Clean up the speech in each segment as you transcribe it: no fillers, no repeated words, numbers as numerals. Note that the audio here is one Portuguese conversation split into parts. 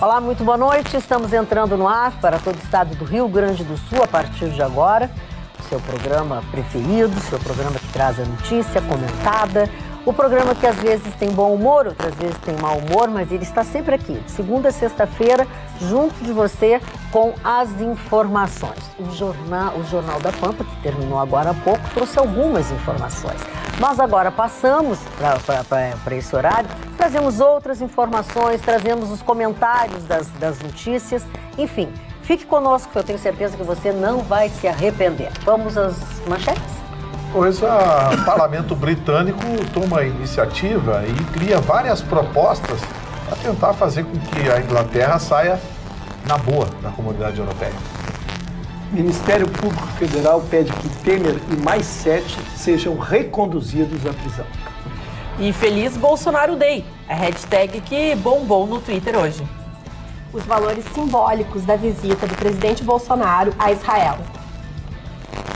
Olá, muito boa noite. Estamos entrando no ar para todo o estado do Rio Grande do Sul a partir de agora. O seu programa preferido, seu programa que traz a notícia comentada, o programa que às vezes tem bom humor, outras vezes tem mau humor, mas ele está sempre aqui, de segunda a sexta-feira, junto de você com as informações. O Jornal da Pampa, que terminou agora há pouco, trouxe algumas informações. Nós agora passamos para esse horário, trazemos outras informações, trazemos os comentários das notícias, enfim. Fique conosco, que eu tenho certeza que você não vai se arrepender. Vamos às manchetes? Pois o parlamento britânico toma a iniciativa e cria várias propostas para tentar fazer com que a Inglaterra saia na boa da comunidade europeia. O Ministério Público Federal pede que Temer e mais 7 sejam reconduzidos à prisão. E Feliz Bolsonaro Day, a hashtag que bombou no Twitter hoje. Os valores simbólicos da visita do presidente Bolsonaro a Israel.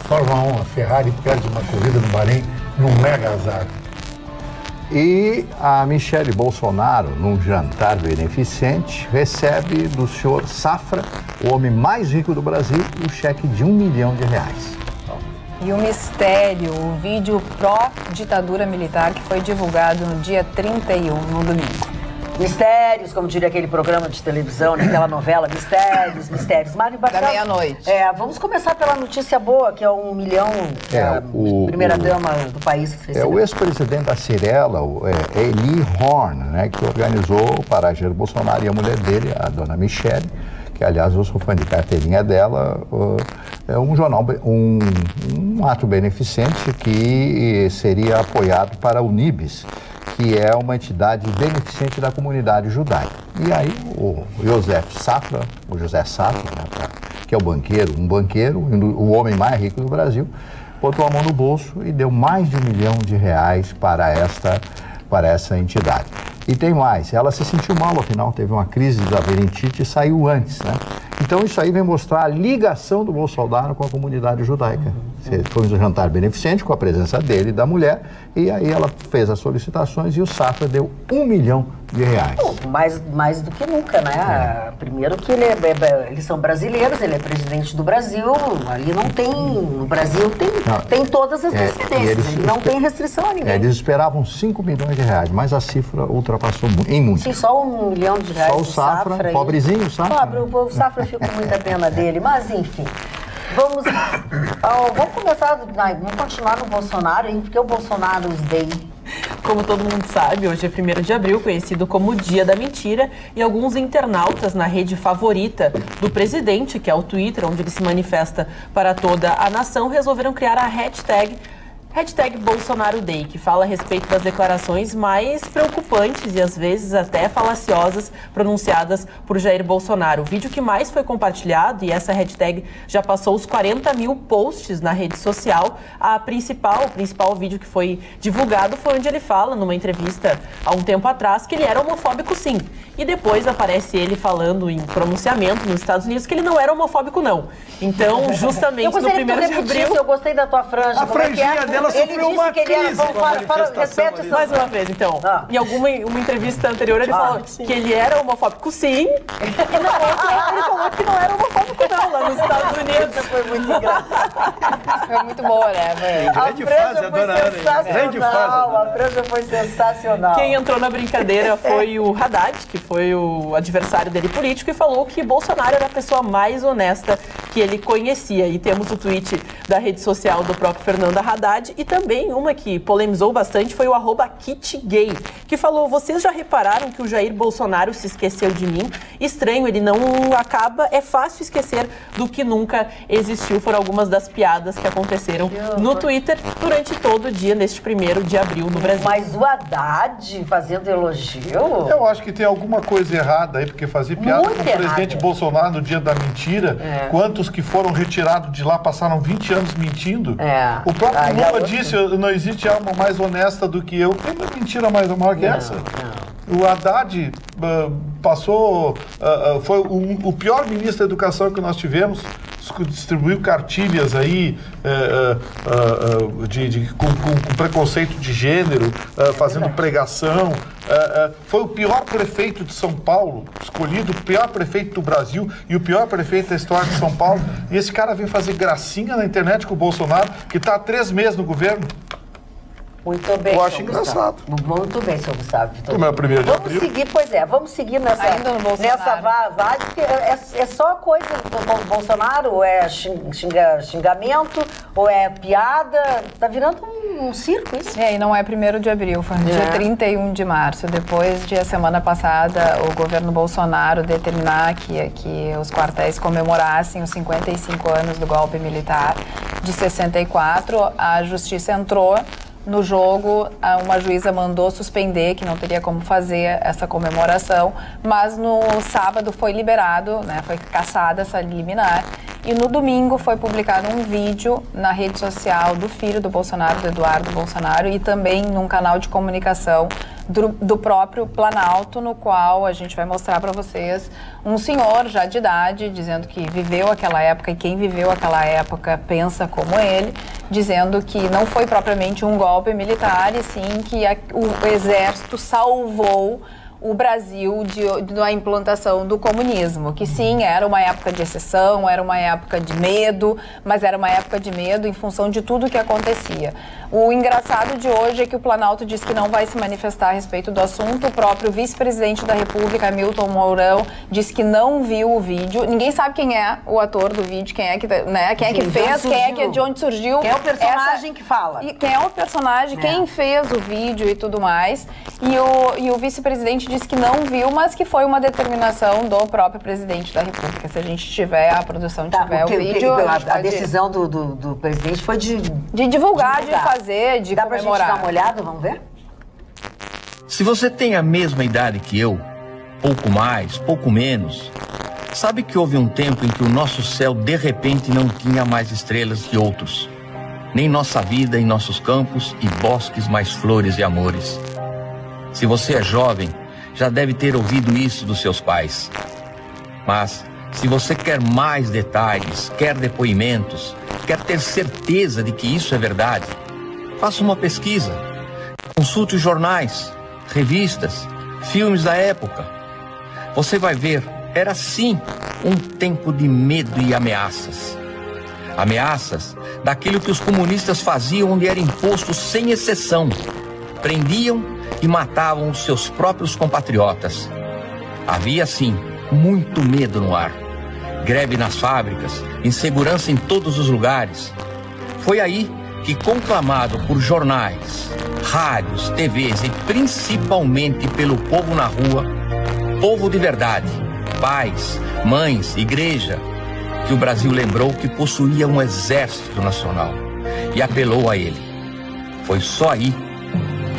Fórmula 1, a Ferrari perde uma corrida no Bahrein num mega azar. E a Michele Bolsonaro, num jantar beneficente, recebe do senhor Safra, o homem mais rico do Brasil, o cheque de R$1 milhão. E o mistério, o vídeo pró-ditadura militar que foi divulgado no dia 31, no domingo. Mistérios, como diria aquele programa de televisão, naquela novela, mistérios. Mário Baixão. Da meia-noite. Vamos começar pela notícia boa, que é R$1 milhão, primeira-dama do país. O ex-presidente da Cirela, Eli Horn, né, que organizou para Jair Bolsonaro e a mulher dele, a dona Michele, que aliás eu sou fã de carteirinha dela, um ato beneficente que seria apoiado para o NIBS, que é uma entidade beneficente da comunidade judaica. E aí o José Safra, né, que é um banqueiro, o homem mais rico do Brasil, botou a mão no bolso e deu mais de R$1 milhão para essa entidade. E tem mais, ela se sentiu mal, afinal teve uma crise da labirintite e saiu antes, né? Então isso aí vem mostrar a ligação do Bolsonaro com a comunidade judaica. Foi um jantar beneficente com a presença dele e da mulher, e aí ela fez as solicitações e o Safra deu R$1 milhão. Mais do que nunca, né? Primeiro que eles são brasileiros, ele é presidente do Brasil, ali não tem, no Brasil tem todas as decidências, ele não tem restrição a ninguém. Eles esperavam R$5 milhões, mas a cifra ultrapassou em muito. Sim, só R$1 milhão. Só o Safra, pobrezinho o Safra. Pobre, o Safra fica com muita pena dele, mas enfim. Vamos continuar no Bolsonaro, hein? Porque o Bolsonaro's Day. Como todo mundo sabe, hoje é 1º de abril, conhecido como Dia da Mentira, e alguns internautas na rede favorita do presidente, que é o Twitter, onde ele se manifesta para toda a nação, resolveram criar a hashtag Bolsonaro Day, que fala a respeito das declarações mais preocupantes e às vezes até falaciosas pronunciadas por Jair Bolsonaro. O vídeo que mais foi compartilhado, e essa hashtag já passou os 40 mil posts na rede social, o principal vídeo que foi divulgado foi onde ele fala, numa entrevista há um tempo atrás, que ele era homofóbico sim. E depois aparece ele falando em pronunciamento nos Estados Unidos que ele não era homofóbico não. Então, justamente no 1º de abril... Eu gostei da tua franja. A franjinha dela sofreu uma crise. Repete mais uma vez, então. Em uma entrevista anterior, ele falou que ele era homofóbico, sim. E na outra, ele falou que não era homofóbico, não, lá nos Estados Unidos. Foi muito engraçado. Foi muito boa, né? Grande fase, a dona Ana. Grande fase. A franja foi sensacional. Quem entrou na brincadeira foi o Haddad, que foi o adversário dele político, e falou que Bolsonaro era a pessoa mais honesta que ele conhecia. E temos o tweet da rede social do próprio Fernando Haddad, e também uma que polemizou bastante foi o @KitGay, que falou: vocês já repararam que o Jair Bolsonaro se esqueceu de mim? Estranho, ele não acaba, é fácil esquecer do que nunca existiu. Foram algumas das piadas que aconteceram no Twitter durante todo o dia, neste 1º de abril no Brasil. Mas o Haddad fazendo elogio? Eu acho que tem alguma coisa errada aí, porque fazer piada com o presidente Bolsonaro no dia da mentira, quantos que foram retirados de lá passaram 20 anos mentindo? O próprio Lula disse: não existe alma mais honesta do que eu. Tem uma mentira mais maior que essa? O Haddad foi o pior ministro da educação que nós tivemos, distribuiu cartilhas aí com preconceito de gênero, fazendo pregação, foi o pior prefeito de São Paulo, escolhido o pior prefeito do Brasil e o pior prefeito da história de São Paulo, e esse cara vem fazer gracinha na internet com o Bolsonaro, que está há 3 meses no governo. Muito bem, eu acho engraçado. Muito bem, senhor Gustavo. Como é o primeiro de abril? Vamos seguir nessa vaga, porque é só coisa do Bolsonaro, ou é xingamento, ou é piada, tá virando um circo isso. E não é 1º de abril, foi no dia 31 de março, depois de a semana passada o governo Bolsonaro determinar que os quartéis comemorassem os 55 anos do golpe militar de 64, a justiça entrou no jogo, uma juíza mandou suspender, que não teria como fazer essa comemoração, mas no sábado foi liberado, né, foi cassada essa liminar, e no domingo foi publicado um vídeo na rede social do filho do Bolsonaro, do Eduardo Bolsonaro, e também num canal de comunicação do próprio Planalto, no qual a gente vai mostrar para vocês um senhor já de idade, dizendo que viveu aquela época, e quem viveu aquela época pensa como ele, dizendo que não foi propriamente um golpe militar, e sim que o exército salvou o Brasil da implantação do comunismo, que sim, era uma época de exceção, era uma época de medo, mas era uma época de medo em função de tudo que acontecia. O engraçado de hoje é que o Planalto diz que não vai se manifestar a respeito do assunto, o próprio vice-presidente da República, Hamilton Mourão, disse que não viu o vídeo, ninguém sabe quem é o ator do vídeo, quem é que fez, de onde surgiu. Quem é o personagem que fala. Quem é o personagem, quem fez o vídeo e tudo mais, e o vice-presidente disse que não viu, mas que foi uma determinação do próprio presidente da República. Se a gente tiver, a produção tiver o vídeo... A decisão do presidente foi de divulgar, de fazer, de Dá comemorar. Dá pra gente dar uma olhada, vamos ver? Se você tem a mesma idade que eu, pouco mais, pouco menos, sabe que houve um tempo em que o nosso céu de repente não tinha mais estrelas que outros, nem nossa vida em nossos campos e bosques mais flores e amores. Se você é jovem, já deve ter ouvido isso dos seus pais. Mas, se você quer mais detalhes, quer depoimentos, quer ter certeza de que isso é verdade, faça uma pesquisa. Consulte os jornais, revistas, filmes da época. Você vai ver, era sim um tempo de medo e ameaças. Ameaças daquilo que os comunistas faziam onde era imposto sem exceção. Prendiam e matavam os seus próprios compatriotas. Havia, sim, muito medo no ar. Greve nas fábricas, insegurança em todos os lugares. Foi aí que, conclamado por jornais, rádios, TVs e principalmente pelo povo na rua, povo de verdade, pais, mães, igreja, que o Brasil lembrou que possuía um exército nacional e apelou a ele. Foi só aí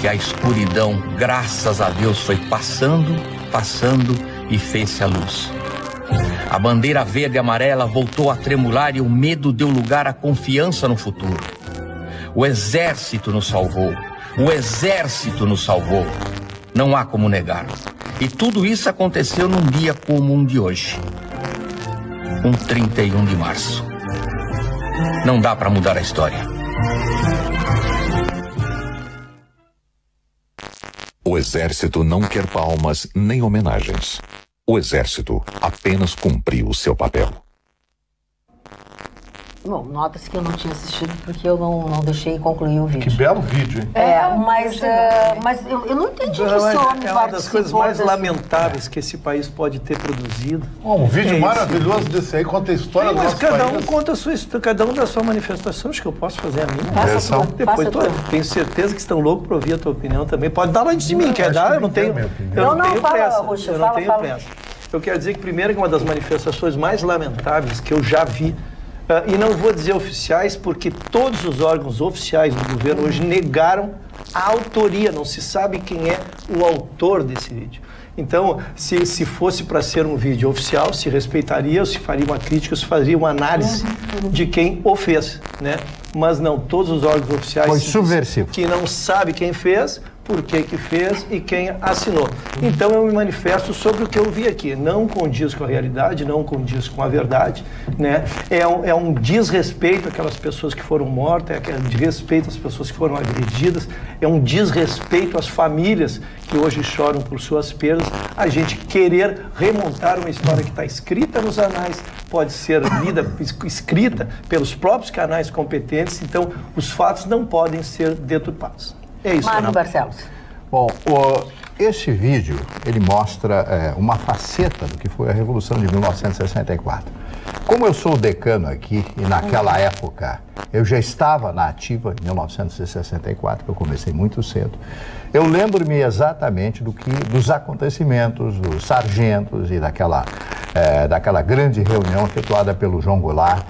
que a escuridão, graças a Deus, foi passando e fez-se a luz. A bandeira verde e amarela voltou a tremular e o medo deu lugar à confiança no futuro. O exército nos salvou. O exército nos salvou. Não há como negar. E tudo isso aconteceu num dia como um de hoje. Um 31 de março. Não dá para mudar a história. O Exército não quer palmas nem homenagens. O Exército apenas cumpriu o seu papel. Bom, nota-se que eu não tinha assistido porque eu não deixei concluir o vídeo. Que belo vídeo, hein? Mas eu não entendi que esse homem é uma das coisas mais lamentáveis que esse país pode ter produzido. Um vídeo maravilhoso desse aí, conta a história do nosso país. Cada um conta a sua história, cada um da sua manifestação. Acho que eu posso fazer a minha. Depois tenho certeza que estão loucos para ouvir a tua opinião também. Pode dar lá de mim, quer dar? Eu não tenho pressa. Eu quero dizer que primeiro que uma das manifestações mais lamentáveis que eu já vi, e não vou dizer oficiais, porque todos os órgãos oficiais do governo hoje negaram a autoria, não se sabe quem é o autor desse vídeo. Então, se fosse para ser um vídeo oficial, se respeitaria, se faria uma crítica, se faria uma análise de quem o fez, né? Mas não, todos os órgãos oficiais foi subversivo, que não sabe quem fez, por que fez e quem assinou. Então eu me manifesto sobre o que eu vi aqui. Não condiz com a realidade, não condiz com a verdade, né? É um desrespeito àquelas pessoas que foram mortas, é um desrespeito às pessoas que foram agredidas, é um desrespeito às famílias que hoje choram por suas perdas. A gente querer remontar uma história que está escrita nos anais, pode ser lida, escrita pelos próprios canais competentes, então os fatos não podem ser deturpados. É isso. Mário Barcelos. Bom, esse vídeo, ele mostra uma faceta do que foi a Revolução de 1964. Como eu sou o decano aqui, e naquela época eu já estava na ativa, em 1964, que eu comecei muito cedo, eu lembro-me exatamente dos acontecimentos, dos sargentos e daquela grande reunião efetuada pelo João Goulart,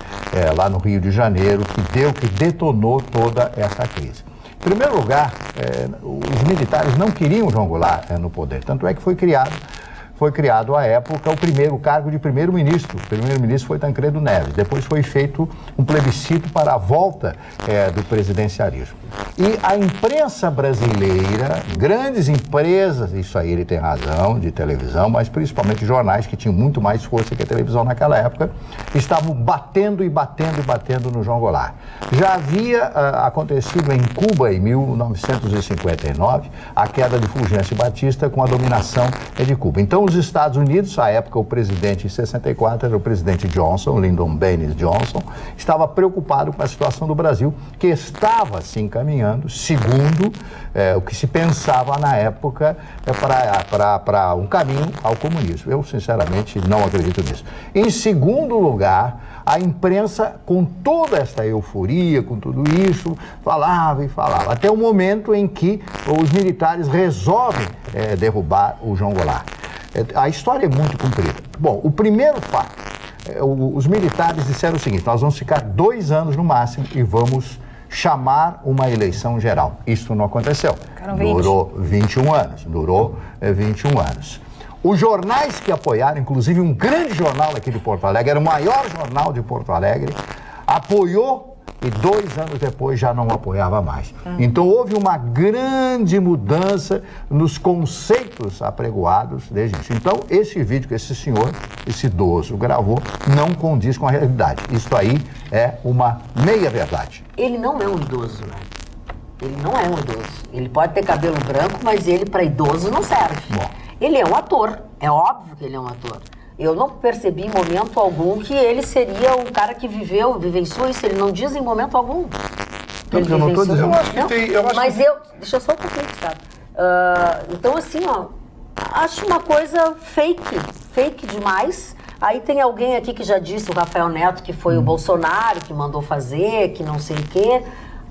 lá no Rio de Janeiro, que detonou toda essa crise. Em primeiro lugar, os militares não queriam João Goulart no poder, tanto é que foi criado à época o primeiro cargo de primeiro-ministro. O primeiro-ministro foi Tancredo Neves. Depois foi feito um plebiscito para a volta do presidencialismo. E a imprensa brasileira, grandes empresas, isso aí ele tem razão, de televisão, mas principalmente jornais que tinham muito mais força que a televisão naquela época, estavam batendo no João Goulart. Já havia acontecido em Cuba, em 1959, a queda de Fulgêncio Batista com a dominação de Cuba. Então, os Estados Unidos, à época o presidente em 64 era o presidente Johnson, Lyndon Baines Johnson, estava preocupado com a situação do Brasil, que estava se encaminhando, segundo o que se pensava na época, para um caminho ao comunismo. Eu, sinceramente, não acredito nisso. Em segundo lugar, a imprensa, com toda esta euforia, com tudo isso, falava e falava, até o momento em que os militares resolvem derrubar o João Goulart. A história é muito comprida. Bom, o primeiro fato, os militares disseram o seguinte: nós vamos ficar 2 anos no máximo e vamos chamar uma eleição geral. Isso não aconteceu. Durou 21 anos. Os jornais que apoiaram, inclusive um grande jornal aqui de Porto Alegre, era o maior jornal de Porto Alegre, apoiou e 2 anos depois já não apoiava mais. Então houve uma grande mudança nos conceitos apregoados desde isso. Então esse vídeo que esse senhor, esse idoso, gravou não condiz com a realidade. Isso aí é uma meia-verdade. Ele não é um idoso, né? Ele não é um idoso. Ele pode ter cabelo branco, mas ele para idoso não serve. Bom. Ele é um ator, é óbvio que ele é um ator. Eu não percebi em momento algum que ele seria um cara que vivenciou isso. Ele não diz em momento algum. Ele eu não estou dizendo. Deixa eu só um pouquinho, sabe? Então, assim, ó, acho uma coisa fake demais. Aí tem alguém aqui que já disse, o Rafael Neto, que foi o Bolsonaro que mandou fazer, que não sei o quê.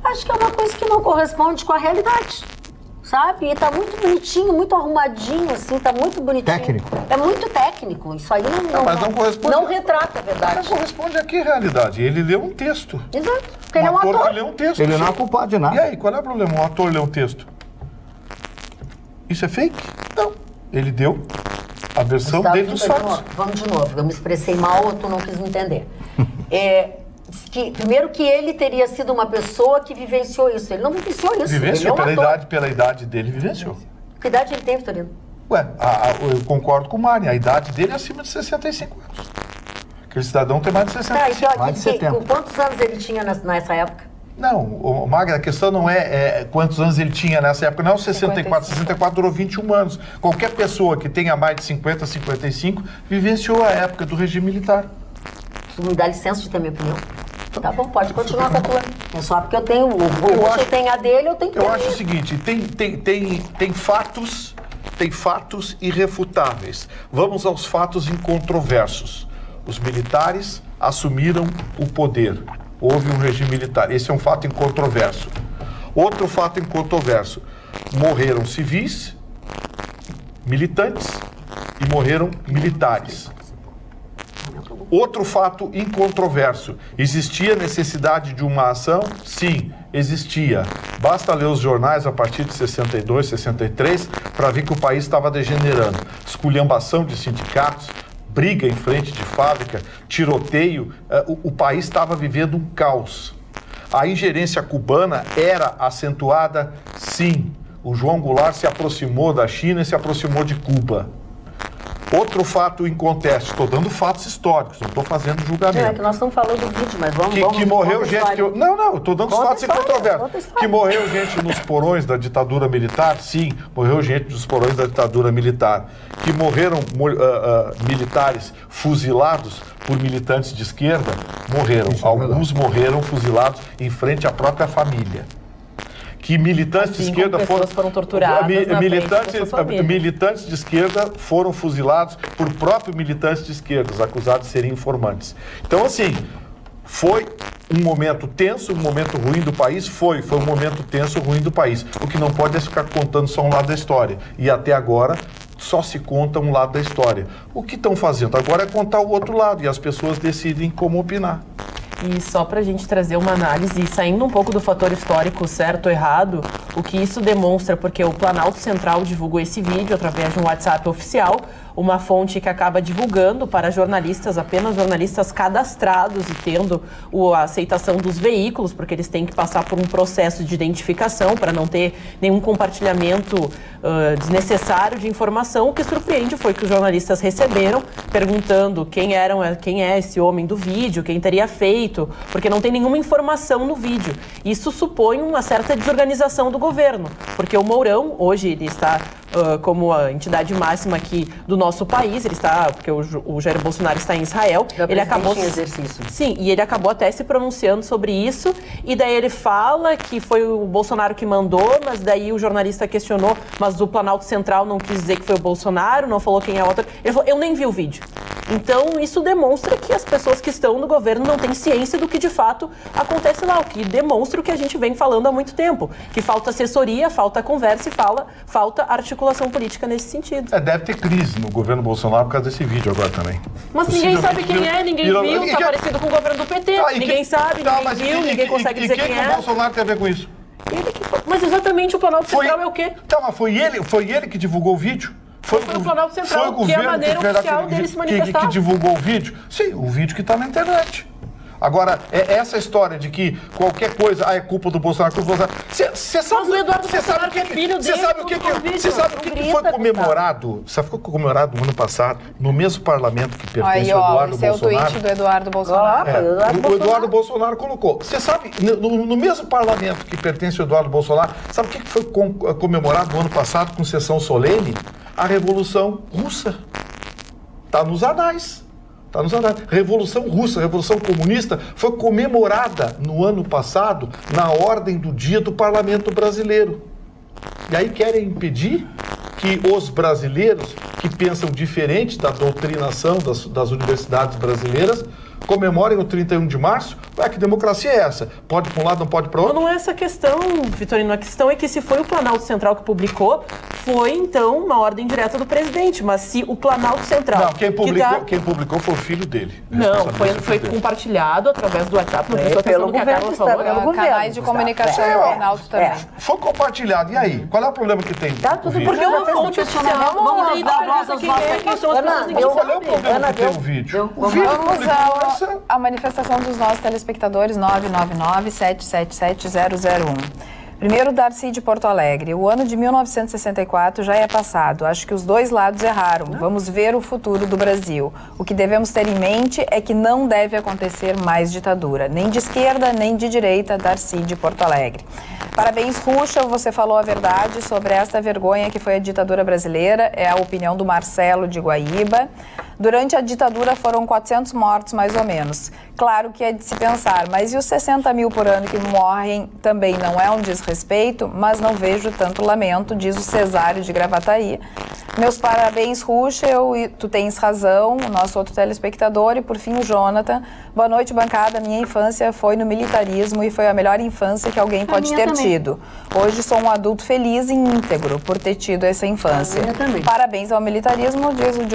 Acho que é uma coisa que não corresponde com a realidade. Sabe? E tá muito bonitinho, muito arrumadinho, assim, tá muito bonitinho. Técnico. É muito técnico. Isso aí não retrata a verdade. Não corresponde a que realidade? Ele leu um texto. Exato. Porque ele é um ator. Que lê um texto. Ele não é culpado de nada. E aí, qual é o problema? Um ator lê um texto. Isso é fake? Não. Ele deu a versão dele dos fatos. Vamos de novo. Eu me expressei mal ou tu não quis me entender. Primeiro que ele teria sido uma pessoa que vivenciou isso. Ele não vivenciou isso. Vivenciou pela idade dele, vivenciou. Que idade ele tem, Vitorino? Eu concordo com o Mário. A idade dele é acima de 65 anos. Aquele cidadão tem mais de 65. Mais de 70. Quantos anos ele tinha nessa época? Não, Magda, a questão não é quantos anos ele tinha nessa época, não 64. 64 durou 21 anos. Qualquer pessoa que tenha mais de 50, 55, vivenciou a época do regime militar. Tu me dá licença de ter minha opinião? Tá bom, pode continuar com a tua. É só porque eu tenho eu tenho a dele, eu tenho que ter. Eu acho o seguinte, tem fatos irrefutáveis. Vamos aos fatos incontroversos. Os militares assumiram o poder. Houve um regime militar. Esse é um fato incontroverso. Outro fato incontroverso. Morreram civis, militantes e morreram militares. Outro fato incontroverso. Existia necessidade de uma ação? Sim, existia. Basta ler os jornais a partir de 62, 63, para ver que o país estava degenerando. Esculhambação de sindicatos, briga em frente de fábrica, tiroteio, o país estava vivendo um caos. A ingerência cubana era acentuada? Sim. o João Goulart se aproximou da China e se aproximou de Cuba. Outro fato em conteste, estou dando fatos históricos, não estou fazendo julgamento. É que nós estamos falando do vídeo, mas vamos... Que morreu gente... Não, estou dando fatos sem controvérsia. Que morreu gente nos porões da ditadura militar, sim, morreu gente nos porões da ditadura militar. Que morreram militares fuzilados por militantes de esquerda, morreram. Alguns morreram fuzilados em frente à própria família. Que militantes de esquerda foram torturados, militantes de esquerda foram fuzilados por próprios militantes de esquerda, acusados de serem informantes. Então, assim, foi um momento tenso, um momento ruim do país, foi um momento tenso, ruim do país. O que não pode é ficar contando só um lado da história. E até agora só se conta um lado da história. O que estão fazendo agora é contar o outro lado e as pessoas decidem como opinar. E só para a gente trazer uma análise, saindo um pouco do fator histórico certo ou errado, o que isso demonstra, porque o Planalto Central divulgou esse vídeo através de um WhatsApp oficial, uma fonte que acaba divulgando para jornalistas, apenas jornalistas cadastrados e tendo a aceitação dos veículos, porque eles têm que passar por um processo de identificação para não ter nenhum compartilhamento desnecessário de informação. O que surpreende foi que os jornalistas receberam, perguntando quem é esse homem do vídeo, quem teria feito, porque não tem nenhuma informação no vídeo. Isso supõe uma certa desorganização do governo, porque o Mourão, hoje ele está como a entidade máxima aqui do nosso país, ele está, porque o Jair Bolsonaro está em Israel, ele acabou em exercício. Sim, e ele acabou até se pronunciando sobre isso, e daí ele fala que foi o Bolsonaro que mandou, mas daí o jornalista questionou, mas o Planalto Central não quis dizer que foi o Bolsonaro, não falou quem é o outro. Ele falou, eu nem vi o vídeo. Então, isso demonstra que as pessoas que estão no governo não têm ciência do que de fato acontece lá, o que demonstra o que a gente vem falando há muito tempo, que falta assessoria, falta conversa e falta articulação política nesse sentido. Deve ter crise no governo Bolsonaro por causa desse vídeo agora também. Mas ninguém sabe quem é, ninguém viu, tá parecido com o governo do PT, ninguém sabe, ninguém viu, ninguém consegue dizer quem é. O que o Bolsonaro tem a ver com isso? Mas exatamente o Planalto Central é o quê? Tá, mas foi ele que divulgou o vídeo? Foi o Planalto Central, que é a maneira oficial dele se manifestar. Que divulgou o vídeo? Sim, o vídeo que está na internet. Agora, essa história de que qualquer coisa é culpa do Bolsonaro, Você sabe o Eduardo Bolsonaro que é filho dele. Você sabe o que foi comemorado? Sabe o que foi comemorado no ano passado, no mesmo parlamento que pertence ao Eduardo Bolsonaro? Esse é o tweet do Eduardo Bolsonaro. O Eduardo Bolsonaro colocou. Você sabe, no mesmo parlamento que pertence ao Eduardo Bolsonaro, sabe o que foi comemorado no ano passado com sessão solene? A Revolução Russa. Está nos anais. Revolução Russa, Revolução Comunista, foi comemorada no ano passado na ordem do dia do Parlamento Brasileiro. E aí querem impedir que os brasileiros que pensam diferente da doutrinação das universidades brasileiras comemorem o 31 de março? Ué, que democracia é essa? Pode para um lado, não pode para outro? Não é essa a questão, Vitorino. A questão é que se foi o Planalto Central que publicou, foi então uma ordem direta do presidente. Mas se o Planalto Central... Não, quem publicou foi o filho dele. Não, foi compartilhado através do WhatsApp. Pelo governo. Canais de comunicação do Planalto também. Foi compartilhado. E aí? Qual é o problema que tem? Tá tudo porque uma fonte oficial... Vamos dar voz aos votos. Qual é o problema que tem o vídeo? Vamos a manifestação dos nossos telespectadores 999-777-001. Primeiro, Darcy de Porto Alegre. O ano de 1964 já é passado. Acho que os dois lados erraram. Vamos ver o futuro do Brasil. O que devemos ter em mente é que não deve acontecer mais ditadura. Nem de esquerda, nem de direita, Darcy de Porto Alegre. Parabéns, Ruxa. Você falou a verdade sobre esta vergonha que foi a ditadura brasileira. É a opinião do Marcelo de Guaíba. Durante a ditadura foram 400 mortos, mais ou menos. Claro que é de se pensar, mas e os 60 mil por ano que morrem também não é um desrespeito, mas não vejo tanto lamento, diz o Cesário de Gravataí. Meus parabéns, Ruxa, tu tens razão, o nosso outro telespectador. E por fim o Jonathan. Boa noite, bancada. Minha infância foi no militarismo e foi a melhor infância que alguém pode ter tido. Hoje sou um adulto feliz e íntegro por ter tido essa infância. Parabéns ao militarismo, diz o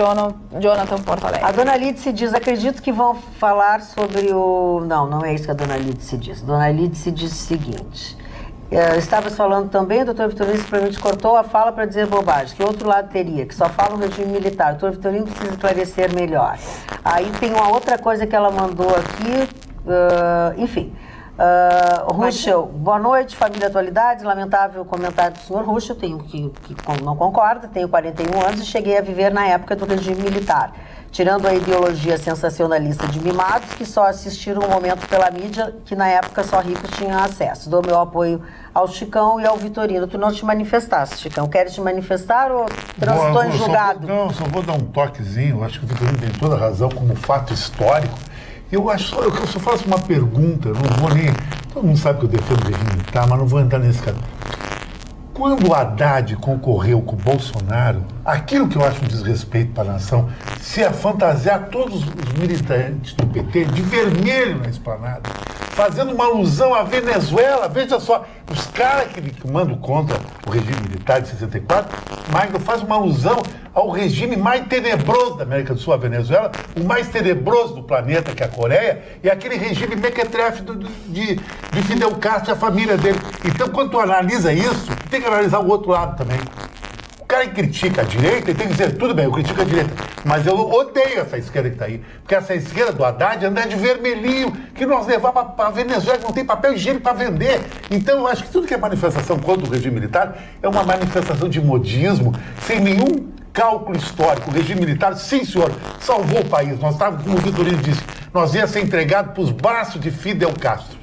Jonathan Porto Alegre. A dona Lídice diz, acredito que vão falar sobre o... Não é isso que a dona Lídice diz. Dona Lídice diz o seguinte... Estavas falando também, o doutor Vitorino simplesmente cortou a fala para dizer bobagem. Que outro lado teria? Que só fala o regime militar. O doutor Vitorino precisa esclarecer melhor. Aí tem uma outra coisa que ela mandou aqui, enfim. Ruschel, boa noite, família Atualidade. Lamentável comentário do senhor Ruschel, tenho que não concorda, tenho 41 anos e cheguei a viver na época do regime militar. Tirando a ideologia sensacionalista de mimados que só assistiram um momento pela mídia, que na época só ricos tinham acesso. Dou meu apoio ao Chicão e ao Vitorino. Tu não te manifestaste, Chicão. Queres te manifestar ou transitou em julgado? Só vou dar um toquezinho. Acho que o Vitorino tem toda a razão como fato histórico. Eu só faço uma pergunta, não vou nem... Todo mundo sabe que eu defendo o regime militar, mas não vou entrar nesse caso. Quando o Haddad concorreu com o Bolsonaro, aquilo que eu acho um desrespeito para a nação, se é fantasiar todos os militantes do PT de vermelho na esplanada, fazendo uma alusão à Venezuela. Veja só, os caras que mandam contra o regime militar de 64, Magno faz uma alusão ao regime mais tenebroso da América do Sul, a Venezuela, o mais tenebroso do planeta, que é a Coreia, e aquele regime mequetrefe de Fidel Castro e a família dele. Então, quando tu analisa isso, tu tem que analisar o outro lado também. O cara que critica a direita, ele tem que dizer, tudo bem, eu critico a direita, mas eu odeio essa esquerda que está aí, porque essa esquerda do Haddad anda de vermelhinho, que nós levava para a Venezuela, que não tem papel higiênico para vender. Então, eu acho que tudo que é manifestação contra o regime militar é uma manifestação de modismo, sem nenhum cálculo histórico. O regime militar, sim, senhor, salvou o país. Nós estávamos, como o Vitorino disse, nós ia ser entregado para os braços de Fidel Castro.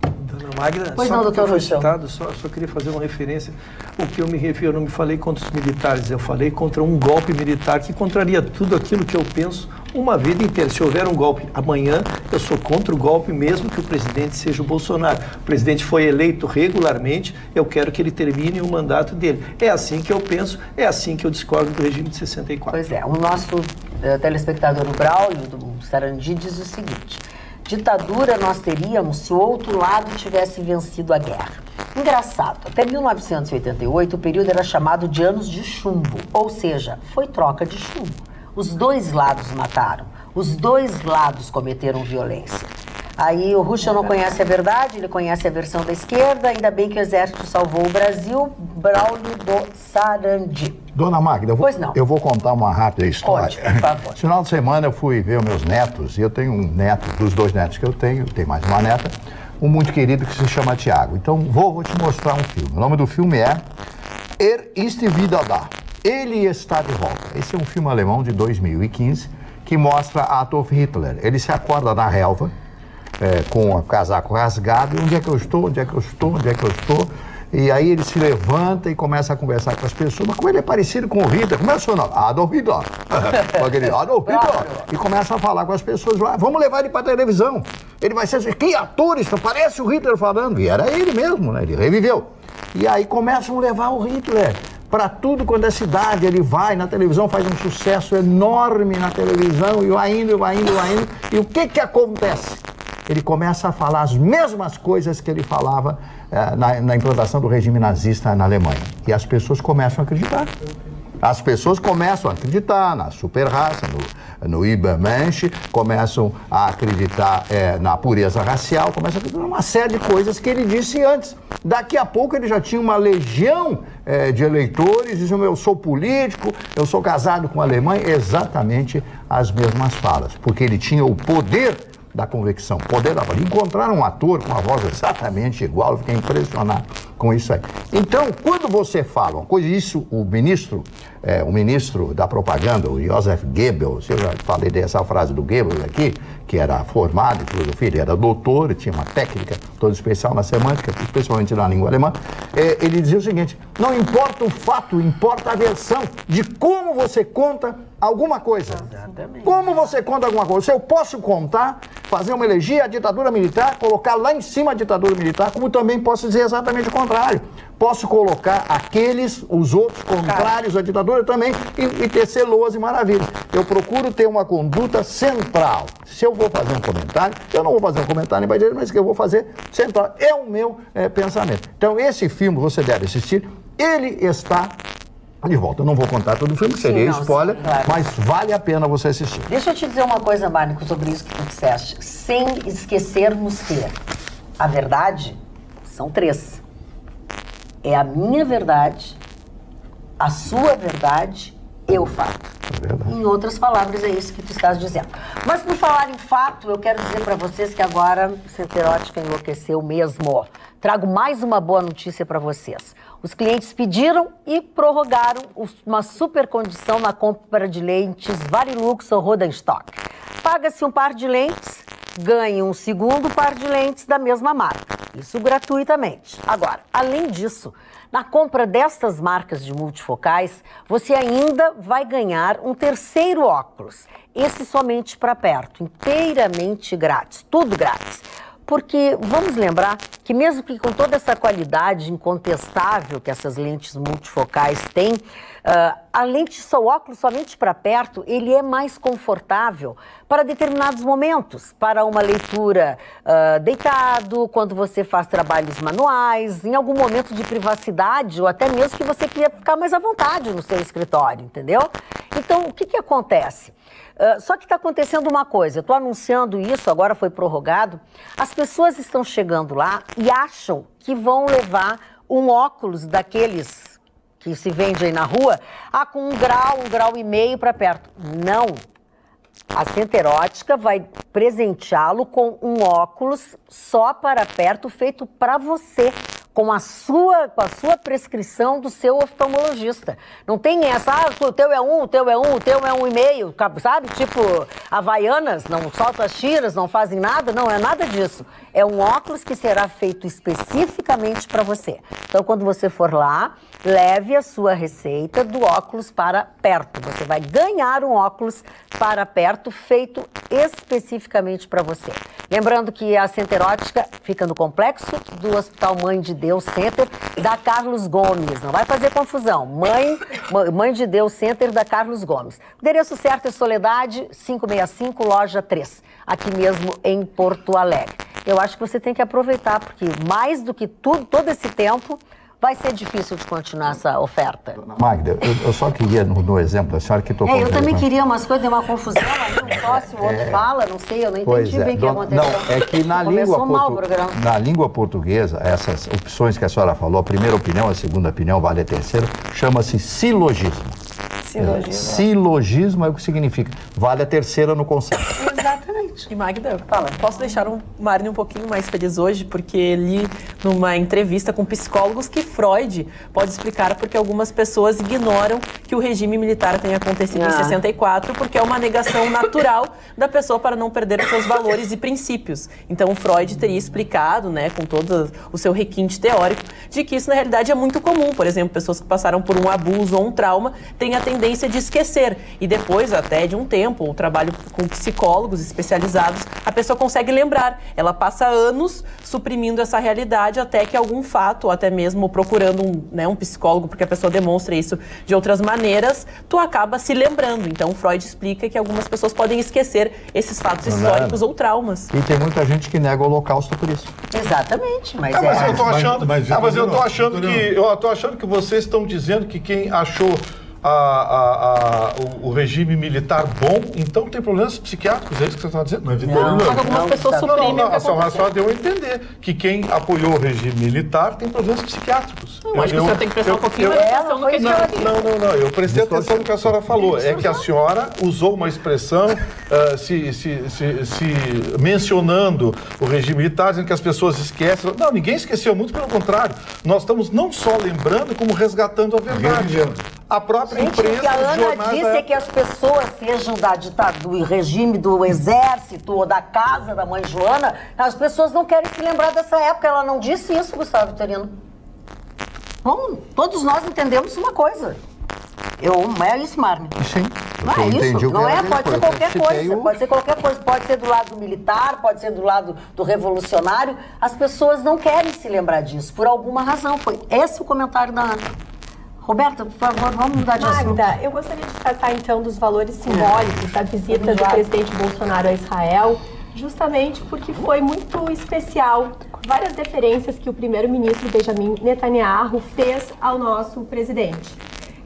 Dona Magda, pois não, doutor Ruschel. Só queria fazer uma referência. O que eu me refiro, eu não me falei contra os militares, eu falei contra um golpe militar que contraria tudo aquilo que eu penso uma vida inteira. Se houver um golpe amanhã, eu sou contra o golpe, mesmo que o presidente seja o Bolsonaro. O presidente foi eleito regularmente, eu quero que ele termine o mandato dele. É assim que eu penso, é assim que eu discordo do regime de 64. Pois é, o nosso telespectador, o Braulio, do Sarandi, diz o seguinte: ditadura nós teríamos se o outro lado tivesse vencido a guerra. Engraçado, até 1988 o período era chamado de anos de chumbo, ou seja, foi troca de chumbo. Os dois lados mataram, os dois lados cometeram violência. Aí o Ruschel não conhece a verdade, ele conhece a versão da esquerda, ainda bem que o Exército salvou o Brasil. Braulio do Sarandi. Dona Magda, eu vou contar uma rápida história. Pode, por favor. No final de semana eu fui ver os meus netos, e eu tenho um neto, dos 2 netos que eu tenho mais uma neta, um muito querido que se chama Tiago. Então vou te mostrar um filme. O nome do filme é ist wieder da. Ele está de volta. Esse é um filme alemão de 2015 que mostra Adolf Hitler. Ele se acorda na relva, com o casaco rasgado. Onde é que eu estou? Onde é que eu estou? Onde é que eu estou? E aí ele se levanta e começa a conversar com as pessoas. Mas como ele é parecido com o Hitler, como é o seu nome? Adolf Hitler. Adolf Hitler. E começa a falar com as pessoas lá. Vamos levar ele para a televisão. Ele vai ser assim, que ator isso? Parece o Hitler falando. E era ele mesmo, né? Ele reviveu. E aí começam a levar o Hitler para tudo quando é cidade. Ele vai na televisão, faz um sucesso enorme na televisão, e vai indo. E o que acontece? Ele começa a falar as mesmas coisas que ele falava na implantação do regime nazista na Alemanha. E as pessoas começam a acreditar. As pessoas começam a acreditar na superraça, no Übermensch, começam a acreditar na pureza racial, começam a acreditar numa série de coisas que ele disse antes. Daqui a pouco ele já tinha uma legião de eleitores, diziam, eu sou político, eu sou casado com alemã, exatamente as mesmas falas, porque ele tinha o poder da convicção, poder da voz. Encontraram um ator com uma voz exatamente igual, eu fiquei impressionado com isso aí. Então, quando você fala uma coisa, isso o ministro da propaganda, o Joseph Goebbels, eu já falei dessa frase do Goebbels aqui, que era formado em filosofia, ele era doutor, ele tinha uma técnica toda especial na semântica, especialmente na língua alemã, ele dizia o seguinte, não importa o fato, importa a versão de como você conta alguma coisa. Exatamente. Como você conta alguma coisa? Se eu posso contar, fazer uma elegia à ditadura militar, colocar lá em cima a ditadura militar, como também posso dizer exatamente o contrário. Posso colocar os outros contrários à ditadura também e tecer loas e maravilhas. Eu procuro ter uma conduta central. Se eu vou fazer um comentário, eu não vou fazer um comentário em dizer, mas que eu vou fazer central. É o meu pensamento. Então, esse filme você deve assistir, ele está de volta. Eu não vou contar todo o filme, seria spoiler, claro, mas vale a pena você assistir. Deixa eu te dizer uma coisa, Márcio, sobre isso que tu disseste. Sem esquecermos que a verdade são 3. É a minha verdade, a sua verdade eu fato. Em outras palavras, é isso que tu estás dizendo. Mas por falar em fato, eu quero dizer para vocês que agora Centerótica enlouqueceu mesmo. Trago mais uma boa notícia para vocês. Os clientes pediram e prorrogaram uma super condição na compra de lentes Varilux ou Rodenstock. Paga-se um par de lentes, ganha um segundo par de lentes da mesma marca. Isso gratuitamente. Agora, além disso, na compra destas marcas de multifocais, você ainda vai ganhar um terceiro óculos. Esse somente para perto, inteiramente grátis, tudo grátis. Porque vamos lembrar que mesmo que com toda essa qualidade incontestável que essas lentes multifocais têm, a lente, o óculos somente para perto, ele é mais confortável para determinados momentos, para uma leitura deitado, quando você faz trabalhos manuais, em algum momento de privacidade ou até mesmo que você queria ficar mais à vontade no seu escritório, entendeu? Então, o que acontece? Só que está acontecendo uma coisa, eu estou anunciando isso, agora foi prorrogado, as pessoas estão chegando lá e acham que vão levar um óculos daqueles que se vende aí na rua, com 1 grau e meio para perto. Não, a Centerótica vai presenteá-lo com um óculos só para perto, feito para você. Com a sua prescrição do seu oftalmologista. Não tem essa, o teu é 1, o teu é 1, o teu é 1,5, sabe? Tipo, Havaianas, não soltam as tiras, não fazem nada, não é nada disso. É um óculos que será feito especificamente para você. Então, quando você for lá, leve a sua receita do óculos para perto. Você vai ganhar um óculos para perto feito especificamente para você. Lembrando que a Centerótica fica no complexo do Hospital Mãe de Deus Center da Carlos Gomes. Não vai fazer confusão. Mãe de Deus Center da Carlos Gomes. O endereço certo é Soledade 565, loja 3, aqui mesmo em Porto Alegre. Eu acho que você tem que aproveitar, porque mais do que tudo, todo esse tempo, vai ser difícil de continuar essa oferta. Magda, eu só queria, no exemplo da senhora que tocou... eu também queria umas coisas, deu uma confusão, ali um tosse, o outro fala, não sei, eu não entendi bem o que aconteceu. Não, é que na língua portuguesa, essas opções que a senhora falou, a primeira opinião, a segunda opinião, vale a terceira, chama-se silogismo. Silogismo é o que significa vale a terceira no conceito. Exatamente. E Magda, posso deixar o Marne um pouquinho mais feliz hoje, porque li numa entrevista com psicólogos que Freud pode explicar porque algumas pessoas ignoram que o regime militar tenha acontecido em 64, porque é uma negação natural da pessoa para não perder os seus valores e princípios. Então o Freud teria explicado, né, com todo o seu requinte teórico, de que isso na realidade é muito comum. Por exemplo, pessoas que passaram por um abuso ou um trauma têm a tendência de esquecer. E depois, até de um tempo, o trabalho com psicólogos especializados, a pessoa consegue lembrar. Ela passa anos suprimindo essa realidade até que algum fato, ou até mesmo procurando um psicólogo, porque a pessoa demonstra isso de outras maneiras, tu acaba se lembrando. Então, Freud explica que algumas pessoas podem esquecer esses fatos históricos ou traumas. E tem muita gente que nega o Holocausto por isso. Exatamente. Mas eu tô achando que vocês estão dizendo que quem achou o regime militar bom, então tem problemas psiquiátricos, é isso que você está dizendo? Algumas pessoas suprimem. A senhora deu a entender que quem apoiou o regime militar tem problemas psiquiátricos. Acho que o senhor tem que prestar um pouquinho mais atenção no que Não, eu prestei atenção no que a senhora falou. É que a senhora usou uma expressão mencionando o regime militar, dizendo que as pessoas esquecem. Não, ninguém esqueceu, muito pelo contrário. Nós estamos não só lembrando, como resgatando a verdade. A própria imprensa, o que a Ana disse é que as pessoas, sejam da ditadura, do regime do exército ou da casa da mãe Joana, as pessoas não querem se lembrar dessa época. Ela não disse isso, Gustavo Vitorino. Bom, todos nós entendemos uma coisa. É isso, Marne? Sim. Não é isso? Não é? Pode ser qualquer coisa. Pode ser qualquer coisa. Pode ser do lado militar, pode ser do lado do revolucionário. As pessoas não querem se lembrar disso, por alguma razão. Foi esse o comentário da Ana. Roberta, por favor, vamos mudar de assunto. Magda, eu gostaria de tratar então dos valores simbólicos da visita do presidente Bolsonaro a Israel, justamente porque foi muito especial. Várias deferências que o primeiro-ministro Benjamin Netanyahu fez ao nosso presidente.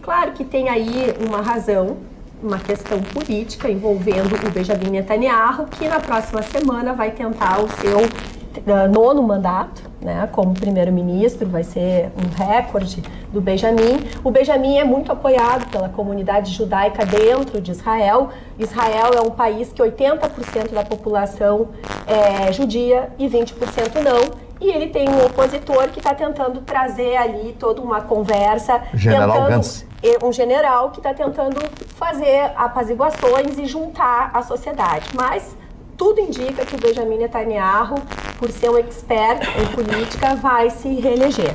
Claro que tem aí uma razão, uma questão política envolvendo o Benjamin Netanyahu, que na próxima semana vai tentar o seu 9º mandato. né, como primeiro-ministro, vai ser um recorde do Benjamin. O Benjamin é muito apoiado pela comunidade judaica dentro de Israel. Israel é um país que 80% da população é judia e 20% não. E ele tem um opositor que está tentando trazer ali toda uma conversa. General Gantz. Um general que está tentando fazer apaziguações e juntar a sociedade. Mas tudo indica que o Benjamin Netanyahu, por ser um expert em política, vai se reeleger.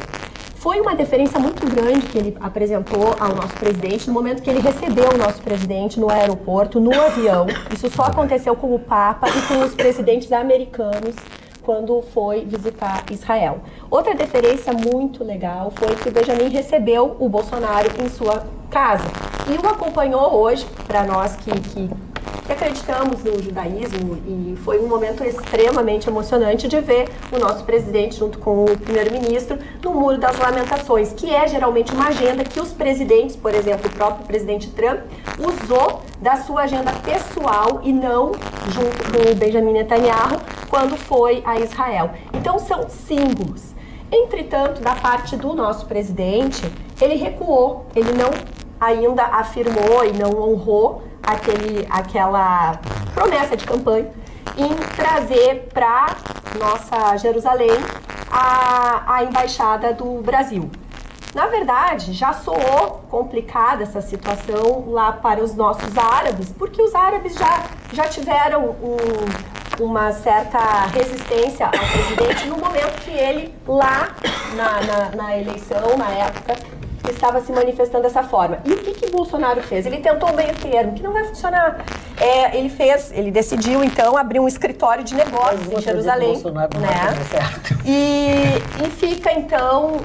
Foi uma deferência muito grande que ele apresentou ao nosso presidente no momento que ele recebeu o nosso presidente no aeroporto, no avião. Isso só aconteceu com o Papa e com os presidentes americanos quando foi visitar Israel. Outra deferência muito legal foi que o Benjamin recebeu o Bolsonaro em sua casa e o acompanhou hoje, para nós que acreditamos no judaísmo, e foi um momento extremamente emocionante de ver o nosso presidente junto com o primeiro-ministro no Muro das Lamentações, que é geralmente uma agenda que os presidentes, por exemplo, o próprio presidente Trump, usou da sua agenda pessoal e não junto com o Benjamin Netanyahu quando foi a Israel. Então são símbolos. Entretanto, da parte do nosso presidente, ele recuou, ele não ainda afirmou e não honrou aquela promessa de campanha em trazer para nossa Jerusalém a embaixada do Brasil. Na verdade, já soou complicada essa situação lá para os nossos árabes, porque os árabes já tiveram uma certa resistência ao presidente no momento que ele, lá na eleição, na época, estava se manifestando dessa forma. E o que Bolsonaro fez? Ele tentou um meio termo, que não vai funcionar. Ele decidiu, então, abrir um escritório de negócios em Jerusalém. Né? E fica, então,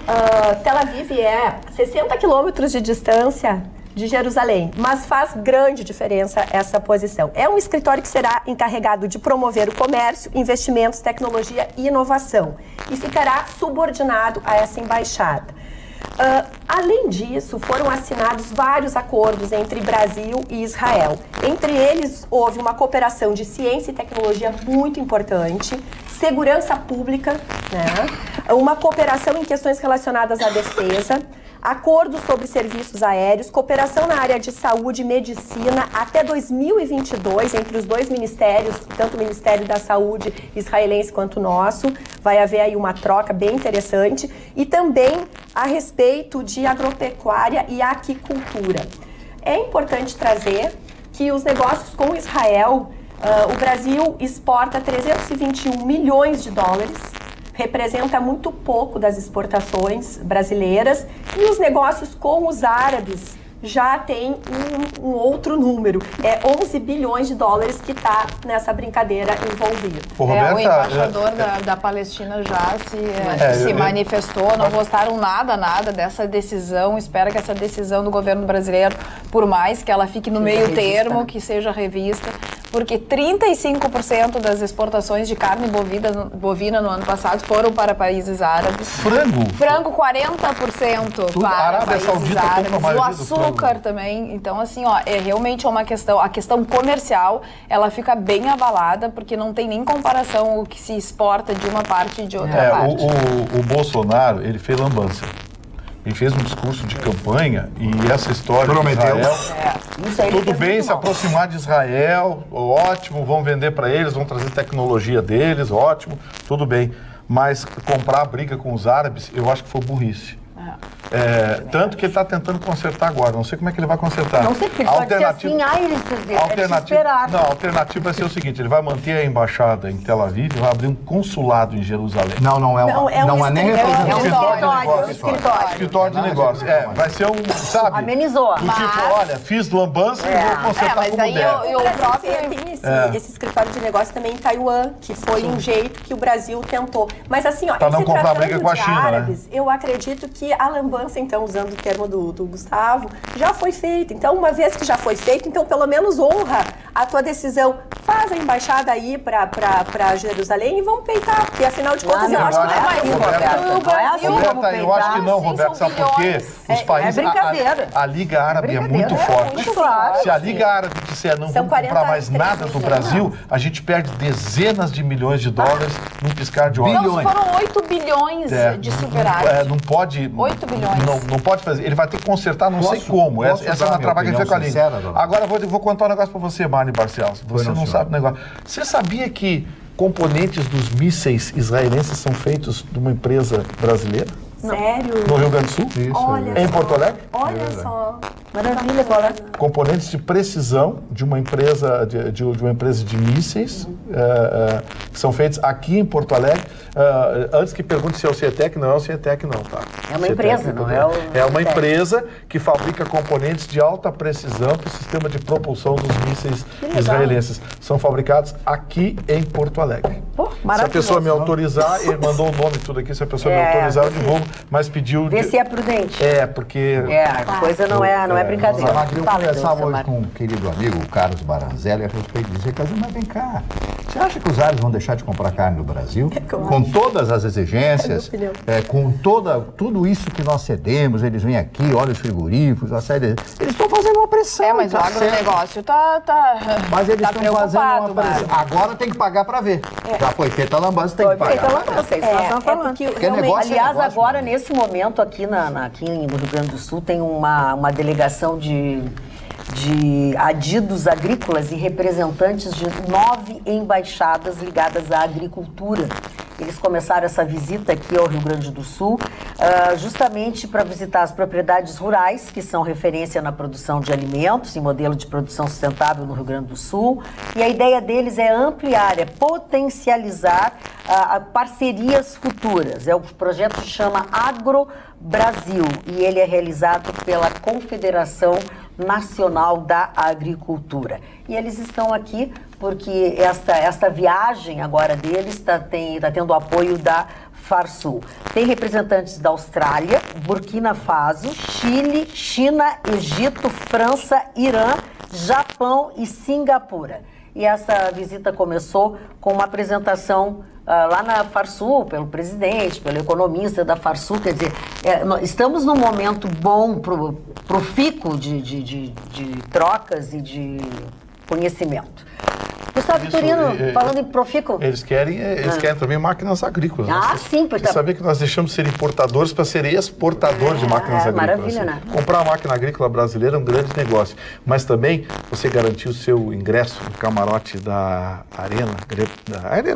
Tel Aviv é 60 quilômetros de distância de Jerusalém, mas faz grande diferença essa posição. É um escritório que será encarregado de promover o comércio, investimentos, tecnologia e inovação, e ficará subordinado a essa embaixada. Além disso, foram assinados vários acordos entre Brasil e Israel. Entre eles, houve uma cooperação de ciência e tecnologia muito importante, segurança pública, né? Uma cooperação em questões relacionadas à defesa, acordos sobre serviços aéreos, cooperação na área de saúde e medicina até 2022 entre os dois ministérios, tanto o Ministério da Saúde israelense quanto o nosso. Vai haver aí uma troca bem interessante. E também a respeito de agropecuária e aquicultura. É importante trazer que os negócios com Israel, o Brasil exporta 321 milhões de dólares, representa muito pouco das exportações brasileiras, e os negócios com os árabes já tem um outro número. É 11 bilhões de dólares que está nessa brincadeira envolvida. O embaixador da Palestina já se manifestou, não gostaram nada dessa decisão, espera que essa decisão do governo brasileiro, por mais que ela fique no meio termo, que seja revista, porque 35% das exportações de carne bovina no ano passado foram para países árabes. Frango 40% para países árabes. O açúcar também. Então, assim, é realmente uma questão. A questão comercial, ela fica bem abalada, porque não tem nem comparação o que se exporta de uma parte e de outra parte. O Bolsonaro, ele fez lambança. Ele fez um discurso de campanha e essa história de Israel, tudo bem se aproximar de Israel, ótimo, vão vender para eles, vão trazer tecnologia deles, ótimo, tudo bem. Mas comprar a briga com os árabes, eu acho que foi burrice. Tanto que ele está tentando consertar agora. Não sei como é que ele vai consertar. Não sei, porque ele pode ser assim, a alternativa vai ser o seguinte: ele vai manter a embaixada em Tel Aviv e vai abrir um consulado em Jerusalém. Não é nem escritório de negócio. Vai ser sabe? Amenizou. Do tipo, olha, fiz lambança e vou consertar como der. Esse escritório de negócio também em Taiwan, que foi um jeito que o Brasil tentou. Mas assim, para não comprar briga com a China, árabes, eu acredito que a lambança, então, usando o termo do Gustavo, já foi feita. Então, uma vez que já foi feito, então pelo menos honra a tua decisão. faz a embaixada aí para Jerusalém e vão peitar, porque afinal de contas eu acho que não é mais Roberta, eu acho que não, Roberta, sabe por quê? Os países, a Liga Árabe é muito forte. Se a Liga Árabe disser não vamos comprar mais nada do Brasil, a gente perde dezenas de milhões de dólares num piscar de olhos. Não, foram 8 bilhões de superávit. Não pode... 8 bilhões. Não pode fazer. Ele vai ter que consertar, não sei como. Essa é uma trabalho que a gente fez com a Liga. Agora eu vou contar um negócio pra você, Marne Barcelos. Você não sabe o negócio. Você sabia que componentes dos mísseis israelenses são feitos de uma empresa brasileira? Sério? No Rio Grande do Sul? Isso. Em Porto Alegre? Olha só. Maravilha, qual é? Componentes de precisão de uma empresa de mísseis que são feitos aqui em Porto Alegre. Antes que pergunte se é o CIETEC, não é o CIETEC não, tá? É uma empresa, não é o... É uma empresa que fabrica componentes de alta precisão para o sistema de propulsão dos mísseis israelenses. São fabricados aqui em Porto Alegre. Pô, se a pessoa me autorizar, ele mandou o nome e tudo aqui, se a pessoa me autorizar, eu divulgo, mas pediu... Vê se é prudente. Porque... a coisa não é brincadeira. Eu conversava hoje com um querido amigo, o Carlos Baranzelli, a respeito disso. Mas vem cá, você acha que os árabes vão deixar de comprar carne no Brasil? Com todas as exigências, com tudo isso que nós cedemos, eles vêm aqui, olha os frigoríficos, a série... Eles estão fazendo uma pressão. Mas o agronegócio tá Mas eles estão fazendo uma pressão. Agora tem que pagar para ver. Já foi feita a lambança, tem que pagar. Aliás, agora, nesse momento, aqui no Rio Grande do Sul, tem uma delegação de adidos agrícolas e representantes de 9 embaixadas ligadas à agricultura. Eles começaram essa visita aqui ao Rio Grande do Sul justamente para visitar as propriedades rurais, que são referência na produção de alimentos e modelo de produção sustentável no Rio Grande do Sul. E a ideia deles é ampliar, potencializar parcerias futuras. O projeto se chama Agro Brasil e ele é realizado pela Confederação Nacional da Agricultura. E eles estão aqui porque esta viagem agora deles está tendo apoio da Farsul. Tem representantes da Austrália, Burkina Faso, Chile, China, Egito, França, Irã, Japão e Singapura. E essa visita começou com uma apresentação lá na Farsul, pelo presidente, pelo economista da Farsul. Quer dizer, estamos num momento bom pro FICO de trocas e de conhecimento. Gustavo Vitorino, falando em Profico. Eles querem também máquinas agrícolas. Sim, porque... Você sabia que nós deixamos de ser importadores para ser exportadores de máquinas agrícolas. Maravilha, né? Comprar a máquina agrícola brasileira é um grande negócio. Mas também você garantir o seu ingresso no camarote da Arena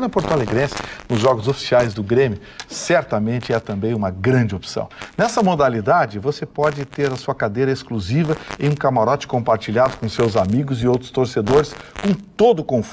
Porto Alegrense, nos jogos oficiais do Grêmio, certamente é também uma grande opção. Nessa modalidade, você pode ter a sua cadeira exclusiva em um camarote compartilhado com seus amigos e outros torcedores, com todo o conforto,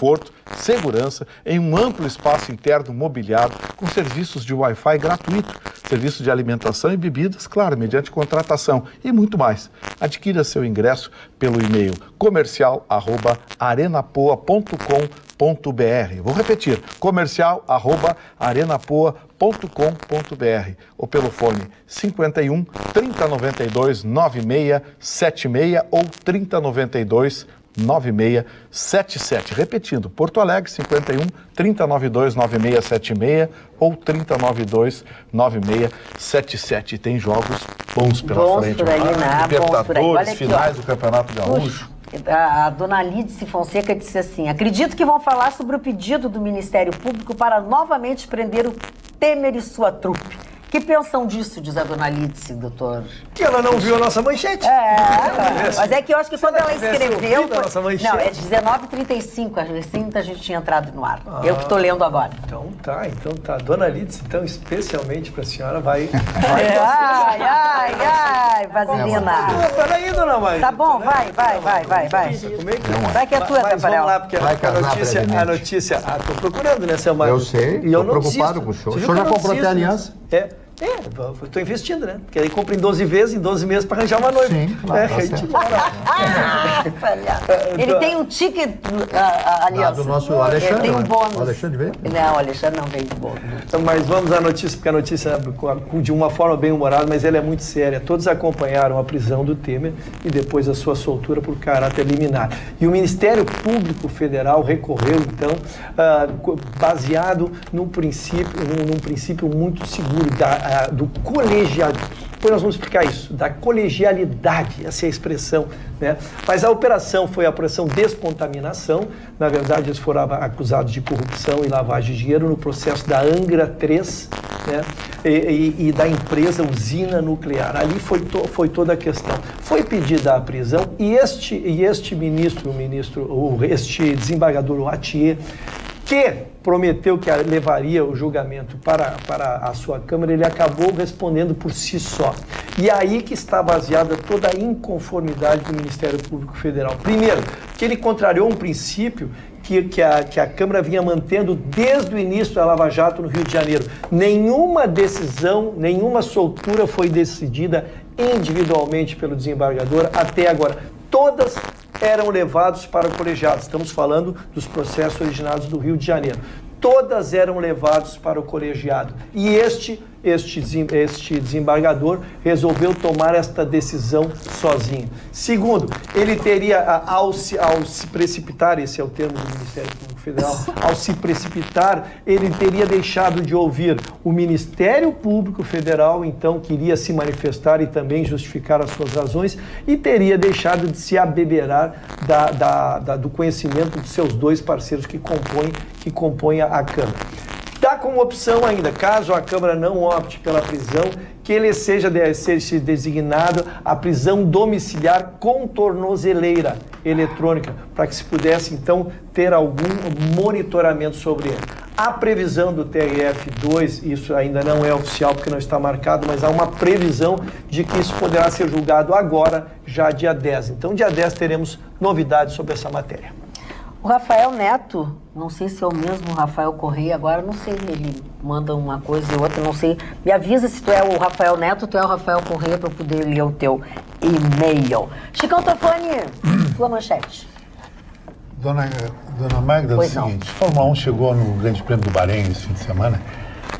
segurança, em um amplo espaço interno mobiliado, com serviços de Wi-Fi gratuito, serviço de alimentação e bebidas, claro, mediante contratação e muito mais. Adquira seu ingresso pelo e-mail comercial@arenapoa.com.br. Vou repetir, comercial@arenapoa.com.br ou pelo fone 51 3092 9676 ou 3092 9677. Repetindo, Porto Alegre, 51 3092 9676 ou 3092 9677. Tem jogos bons pela frente. Por aí, né? Libertadores, finais do Campeonato Gaúcho. A dona Lídice Fonseca disse assim: acredito que vão falar sobre o pedido do Ministério Público para novamente prender o Temer e sua trupe. Que pensam disso, diz a dona Lídice, doutor? Que ela não viu a nossa manchete. Mas é que eu acho que quando ela escreveu... Não, é 19h35, assim a gente tinha entrado no ar. Eu que estou lendo agora. Então tá. Dona Lídice, então, especialmente para a senhora, vai... Ai, vaselina. Peraí, dona Maria. Tá bom, vai. Vai que é tua, Tafarel. Vamos lá, porque a notícia... tô procurando, né, seu Mário? Eu sei, e eu tô preocupado com o senhor. O senhor já comprou até a aliança? Estou investindo, né? Porque aí compra em 12 vezes, em 12 meses para arranjar uma noiva. Sim, claro. Ele tem um ticket, aliás. Do nosso Alexandre. Ele tem um bônus. O Alexandre veio? Não, o Alexandre não veio de bônus. Então, mas vamos à notícia, porque a notícia é de uma forma bem humorada, mas ela é muito séria. Todos acompanharam a prisão do Temer e depois a sua soltura por caráter liminar. E o Ministério Público Federal recorreu, então, baseado num princípio muito seguro do colegiado. Depois nós vamos explicar isso, da colegialidade, essa é a expressão, né? Mas a operação foi a operação Descontaminação. Na verdade, eles foram acusados de corrupção e lavagem de dinheiro no processo da Angra 3, né? E da empresa Usina Nuclear. Ali foi toda a questão. Foi pedida a prisão e este desembargador, o Atier, que prometeu que levaria o julgamento para a sua Câmara, ele acabou respondendo por si só. E aí que está baseada toda a inconformidade do Ministério Público Federal. Primeiro, que ele contrariou um princípio que a Câmara vinha mantendo desde o início da Lava Jato no Rio de Janeiro. Nenhuma decisão, nenhuma soltura foi decidida individualmente pelo desembargador até agora. Todas eram levados para o colegiado. Estamos falando dos processos originados do Rio de Janeiro. Todas eram levados para o colegiado. E este desembargador resolveu tomar esta decisão sozinho. Segundo, ele teria, ao se precipitar, esse é o termo do Ministério Público Federal, ao se precipitar, ele teria deixado de ouvir o Ministério Público Federal, então, que iria se manifestar e também justificar as suas razões, e teria deixado de se abeberar do conhecimento dos seus dois parceiros que compõem a Câmara. Dá como opção ainda, caso a Câmara não opte pela prisão, que ele seja designado a prisão domiciliar com tornozeleira eletrônica, para que se pudesse, então, ter algum monitoramento sobre ele. A previsão do TRF2, isso ainda não é oficial porque não está marcado, mas há uma previsão de que isso poderá ser julgado agora, já dia 10. Então, dia 10 teremos novidades sobre essa matéria. O Rafael Neto, não sei se é o mesmo Rafael Correia, agora não sei, ele manda uma coisa e outra, não sei. Me avisa se tu é o Rafael Neto ou tu é o Rafael Correia para eu poder ler o teu e-mail. Chicão Tofani, tua manchete. Dona Magda, é o seguinte, Fórmula 1 chegou no Grande Prêmio do Bahrein esse fim de semana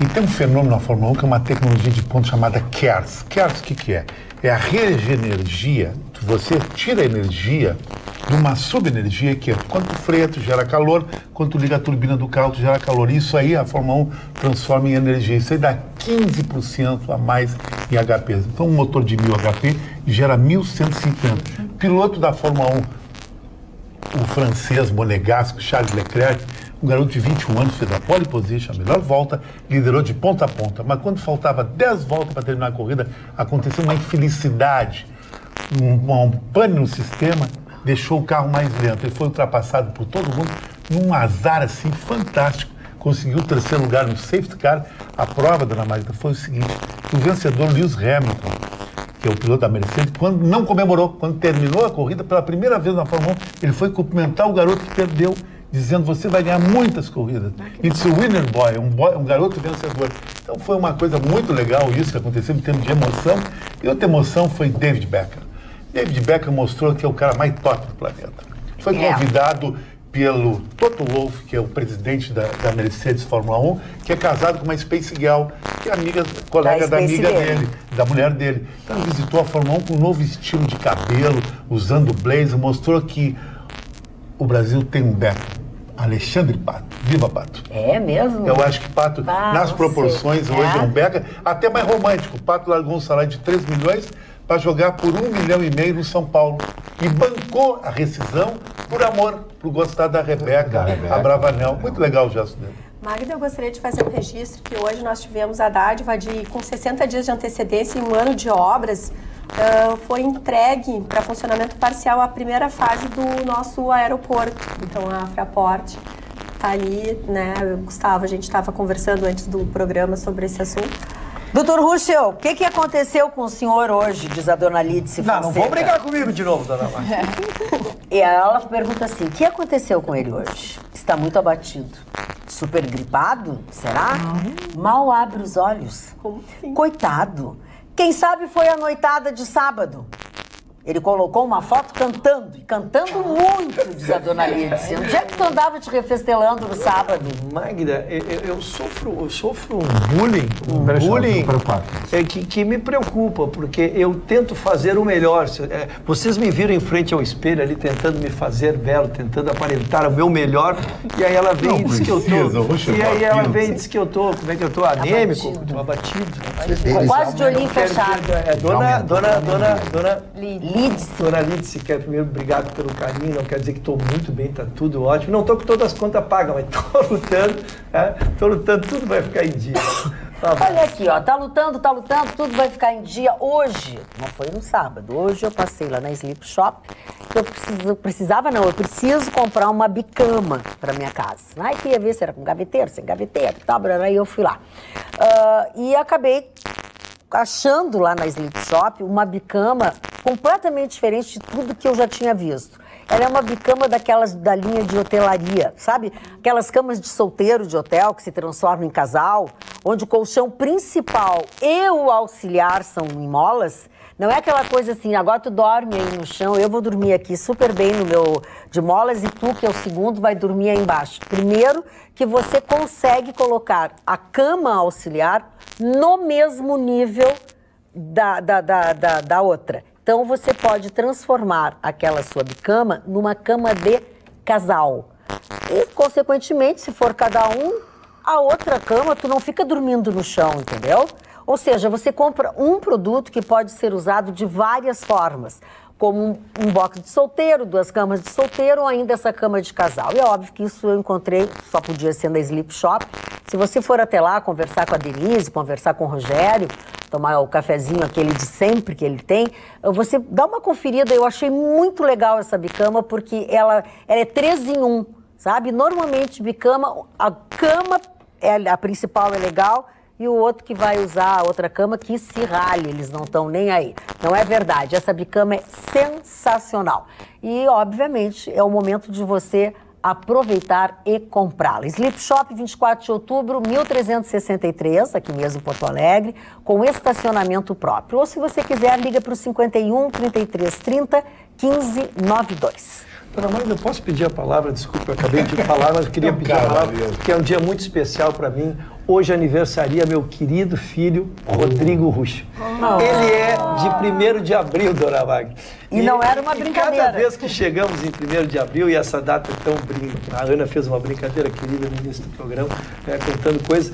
e tem um fenômeno na Fórmula 1 que é uma tecnologia de ponto chamada KERS. KERS, o que é? É a rede de energia, você tira a energia de uma subenergia que é quando tu freia, tu gera calor, quando tu liga a turbina do carro, tu gera calor. Isso aí a Fórmula 1 transforma em energia. Isso aí dá 15% a mais em HP. Então um motor de 1000 HP gera 1150. Piloto da Fórmula 1, o francês monegasco Charles Leclerc, um garoto de 21 anos, fez a pole position, a melhor volta, liderou de ponta a ponta. Mas quando faltava 10 voltas para terminar a corrida, aconteceu uma infelicidade, um pane no sistema, deixou o carro mais lento. Ele foi ultrapassado por todo mundo num azar assim fantástico. Conseguiu o terceiro lugar no safety car. A prova, dona Magda, foi o seguinte: o vencedor Lewis Hamilton, que é o piloto da Mercedes, quando não comemorou, quando terminou a corrida, pela primeira vez na Fórmula 1, ele foi cumprimentar o garoto que perdeu, dizendo: você vai ganhar muitas corridas. It's a winner boy, um garoto vencedor. Então foi uma coisa muito legal isso que aconteceu em termos de emoção. E outra emoção foi David Beckham. David Beckham mostrou que é o cara mais top do planeta. Foi convidado pelo Toto Wolff, que é o presidente da Mercedes Fórmula 1, que é casado com uma Space Girl, que é colega da amiga dele, da mulher dele. Então ele visitou a Fórmula 1 com um novo estilo de cabelo, usando blazer, mostrou que o Brasil tem um Beckham. Alexandre Pato. Viva Pato. É mesmo? Eu acho que Pato, nas proporções, hoje é um Beckham até mais romântico. O Pato largou um salário de 3 milhões para jogar por 1,5 milhão no São Paulo. E bancou a rescisão por amor, por gostar da Rebeca, a Bravanel. Muito legal o gesto dele. Magda, eu gostaria de fazer um registro que hoje nós tivemos a dádiva de, com 60 dias de antecedência em um ano de obras, foi entregue para funcionamento parcial a primeira fase do nosso aeroporto. Então, a Fraport está ali, né? Gustavo, a gente estava conversando antes do programa sobre esse assunto. Doutor Ruschel, o que aconteceu com o senhor hoje, diz a dona Lídice Fonseca? Não vou brigar comigo de novo, dona Marcia. E ela pergunta assim, o que aconteceu com ele hoje? Está muito abatido. Super gripado? Será? Mal abre os olhos. Como assim? Coitado. Quem sabe foi a noitada de sábado. Ele colocou uma foto cantando, e cantando muito, diz a dona Lídice. Onde é que tu andava te refestelando no sábado? Magda, eu sofro um bullying, que me preocupa, porque eu tento fazer o melhor. Vocês me viram em frente ao espelho ali, tentando me fazer belo, tentando aparentar o meu melhor, e aí ela vem e diz que eu tô... E aí ela vem e diz que eu tô, como é que eu tô? Anêmico, tô abatido. Quase de olhinho fechado. Dona Lídice, quero primeiro obrigado pelo carinho, não quer dizer que estou muito bem, está tudo ótimo. Não estou com todas as contas pagas, mas estou lutando, tudo vai ficar em dia. Tá. Olha aqui, ó, tá lutando, tudo vai ficar em dia. Hoje, não foi no sábado, hoje eu passei lá na Sleep Shop, eu preciso comprar uma bicama para minha casa. Aí queria ver se era com gaveteiro, sem gaveteiro e tal, aí eu fui lá. E acabei achando lá na Sleep Shop uma bicama completamente diferente de tudo que eu já tinha visto. Ela é uma bicama daquelas da linha de hotelaria, sabe? Aquelas camas de solteiro de hotel que se transformam em casal, onde o colchão principal e o auxiliar são em molas. Não é aquela coisa assim, agora tu dorme aí no chão, eu vou dormir aqui super bem no meu de molas e tu, que é o segundo, vai dormir aí embaixo. Primeiro, que você consegue colocar a cama auxiliar no mesmo nível da outra. Então, você pode transformar aquela sua bicama numa cama de casal. E, consequentemente, se for cada um, a outra cama, tu não fica dormindo no chão, entendeu? Ou seja, você compra um produto que pode ser usado de várias formas, como um box de solteiro, 2 camas de solteiro ou ainda essa cama de casal. E é óbvio que isso eu encontrei, só podia ser na Sleep Shop. Se você for até lá conversar com a Denise, conversar com o Rogério, tomar o cafezinho aquele de sempre que ele tem, você dá uma conferida. Eu achei muito legal essa bicama porque ela é 3 em 1, sabe? Normalmente bicama, a cama, a principal é legal, e o outro que vai usar a outra cama que se rale, eles não estão nem aí. Não é verdade, essa bicama é sensacional. E, obviamente, é o momento de você aproveitar e comprá-la. Sleep Shop, 24 de outubro, 1363, aqui mesmo em Porto Alegre, com estacionamento próprio. Ou, se você quiser, liga para o 51 33 30 15 92. Dona Magda, eu posso pedir a palavra? Desculpa, eu acabei de falar, mas eu queria pedir a palavra, porque é um dia muito especial para mim. Hoje aniversaria meu querido filho, Rodrigo Russo. Ele é de 1º de abril, Dona Magda. E não era uma brincadeira. Cada vez que chegamos em 1º de abril, e essa data é tão brinca, a Ana fez uma brincadeira querida no início do programa, contando coisas.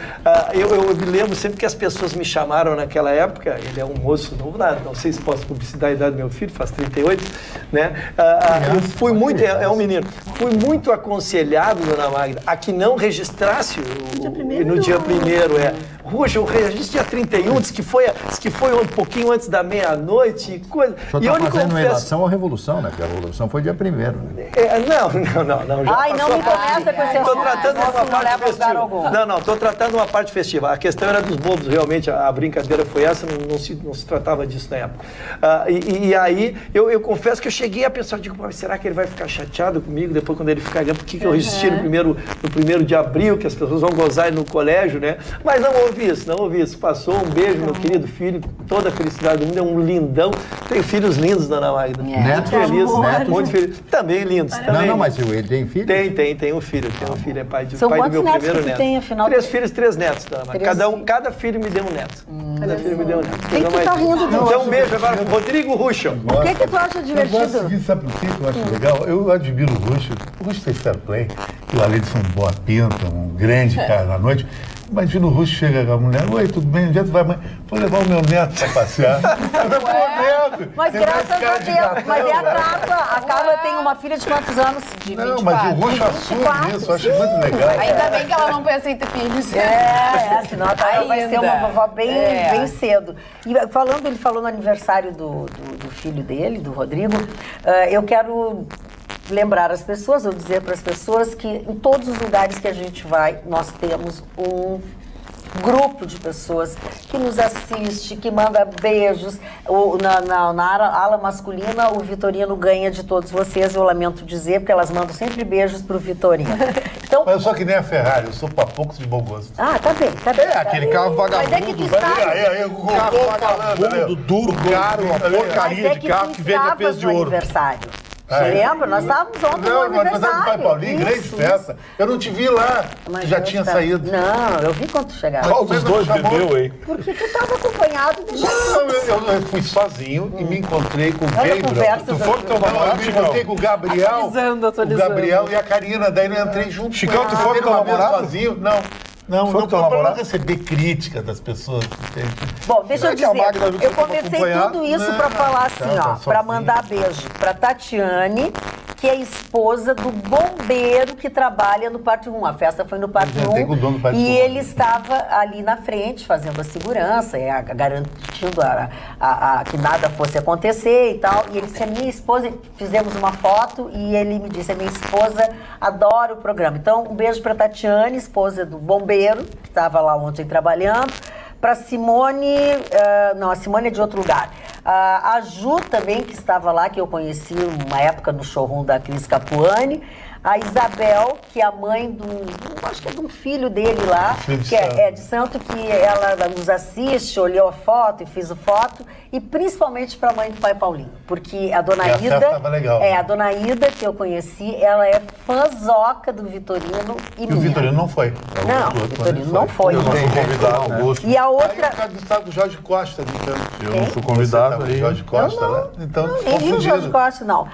Eu me lembro sempre que as pessoas me chamaram naquela época, ele é um moço novo, não sei se posso publicitar a idade do meu filho, faz 38, né? Eu fui muito, é um menino, fui muito aconselhado, Dona Magda, a que não registrasse no dia 1º, Russo, eu registro dia 31, disse que foi um pouquinho antes da meia-noite, coisa. O senhor está fazendo relação à Revolução, né? Porque a Revolução foi dia 1º, né? Não. Ai, não me começa com esse assunto. Estou tratando uma parte festiva. Não, estou tratando uma parte festiva. A questão era dos bobos, realmente, a brincadeira foi essa, não se tratava disso na época. E aí, eu confesso que eu cheguei a pensar, será que ele vai ficar chateado comigo depois quando ele ficar, por que eu resisti no 1º de abril, que as pessoas vão gozar no colégio, né? Mas não houve isso. Passou, um beijo, meu querido filho, toda a felicidade do mundo, é um lindão. Tenho filhos lindos, Dona Magda. Neto feliz, muito feliz. Também lindos. Também. Não, mas ele tem filho? Tem um filho. Tem um filho, é pai do meu primeiro neto. Tem, afinal? 3 filhos, 3 netos, Dona Magda. Cada filho me deu um neto. Cada filho me deu um neto. Quem que tá rindo disso? Então, um beijo agora pro Rodrigo Russo. O que tu acha divertido? Eu gosto disso, sabe por que eu acho legal? Eu admiro o Russo. O Russo tem fair play. E o Aleidson boa pinta, um grande cara na noite. Imagina o Russo chega com a mulher, oi, tudo bem? Onde é que tu vai? Vou levar o meu neto para passear. Mas graças a Deus, mas é a Carla tem uma filha de quantos anos? De 24. Não, mas o Russo assume isso, eu acho muito legal. Ainda bem que ela não pensa em ter filhos. Senão a Carla vai ser uma vovó bem cedo. E ele falou no aniversário do filho dele, do Rodrigo, eu quero lembrar as pessoas, ou dizer para as pessoas que em todos os lugares que a gente vai, nós temos um grupo de pessoas que nos assiste, que manda beijos. Na ala masculina, o Vitorino ganha de todos vocês, eu lamento dizer, porque elas mandam sempre beijos para o Vitorino. Então, Então, mas eu sou que nem a Ferrari, eu sou pra poucos de bom gosto. Ah, tá bem, tá bem. Aquele carro vagabundo. Mas é que tu estava... O carro vagabundo, duro, caro, uma porcaria de carro que vende a peso de ouro. Aniversário. Você lembra? Nós estávamos ontem no aniversário. Não, Pai Paulinho, grande festa. Eu não te vi lá, já tinha saído. Não, eu vi quando tu chegava. Qual dos dois bebeu, hein? Porque tu estava acompanhado do eu fui sozinho e me encontrei com o Gabriel. Tu foi com o namorado? Me encontrei com o Gabriel. Atualizando. O Gabriel e a Karina, daí eu entrei junto. Chicão, tu foi com o namorado? Sozinho? Não, para não receber crítica das pessoas. Bom, deixa eu dizer, eu comecei tudo isso para falar assim, ó, para mandar beijo para Tatiane, que é esposa do bombeiro que trabalha no Pátio 1. A festa foi no Pátio 1 e ele estava ali na frente fazendo a segurança, garantindo que nada fosse acontecer e tal. E ele disse, a minha esposa, fizemos uma foto e ele me disse, a minha esposa adora o programa. Então, um beijo para Tatiane, esposa do bombeiro, que estava lá ontem trabalhando. Para Simone, não, a Simone é de outro lugar. A Ju também, que estava lá, que eu conheci uma época no showroom da Cris Capuani. A Isabel, que é a mãe acho que é de um filho dele lá, que é de santo, que ela nos assiste, olhou a foto e fez a foto. E principalmente para a mãe do pai Paulinho, porque a dona Ida, a dona Ida, que eu conheci, ela é fãzoca do Vitorino e o Vitorino não foi. Não, o Vitorino não foi. Eu não fui convidado, né? E a outra... Aí o estado do Jorge Costa, eu não fui convidado. Aí. Jorge Costa, lá? Então, nem o Jorge Costa, não.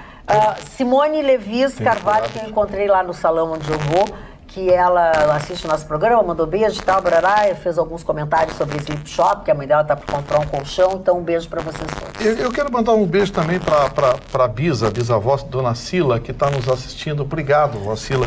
Simone Levis Carvalho, que eu encontrei lá no salão onde eu vou, que ela assiste o nosso programa, mandou beijo e tal, brará, fez alguns comentários sobre Sleep Shop, que a mãe dela tá para comprar um colchão, então um beijo para vocês todos. Eu quero mandar um beijo também para a bisavó, Dona Sila, que está nos assistindo. Obrigado, Dona Sila,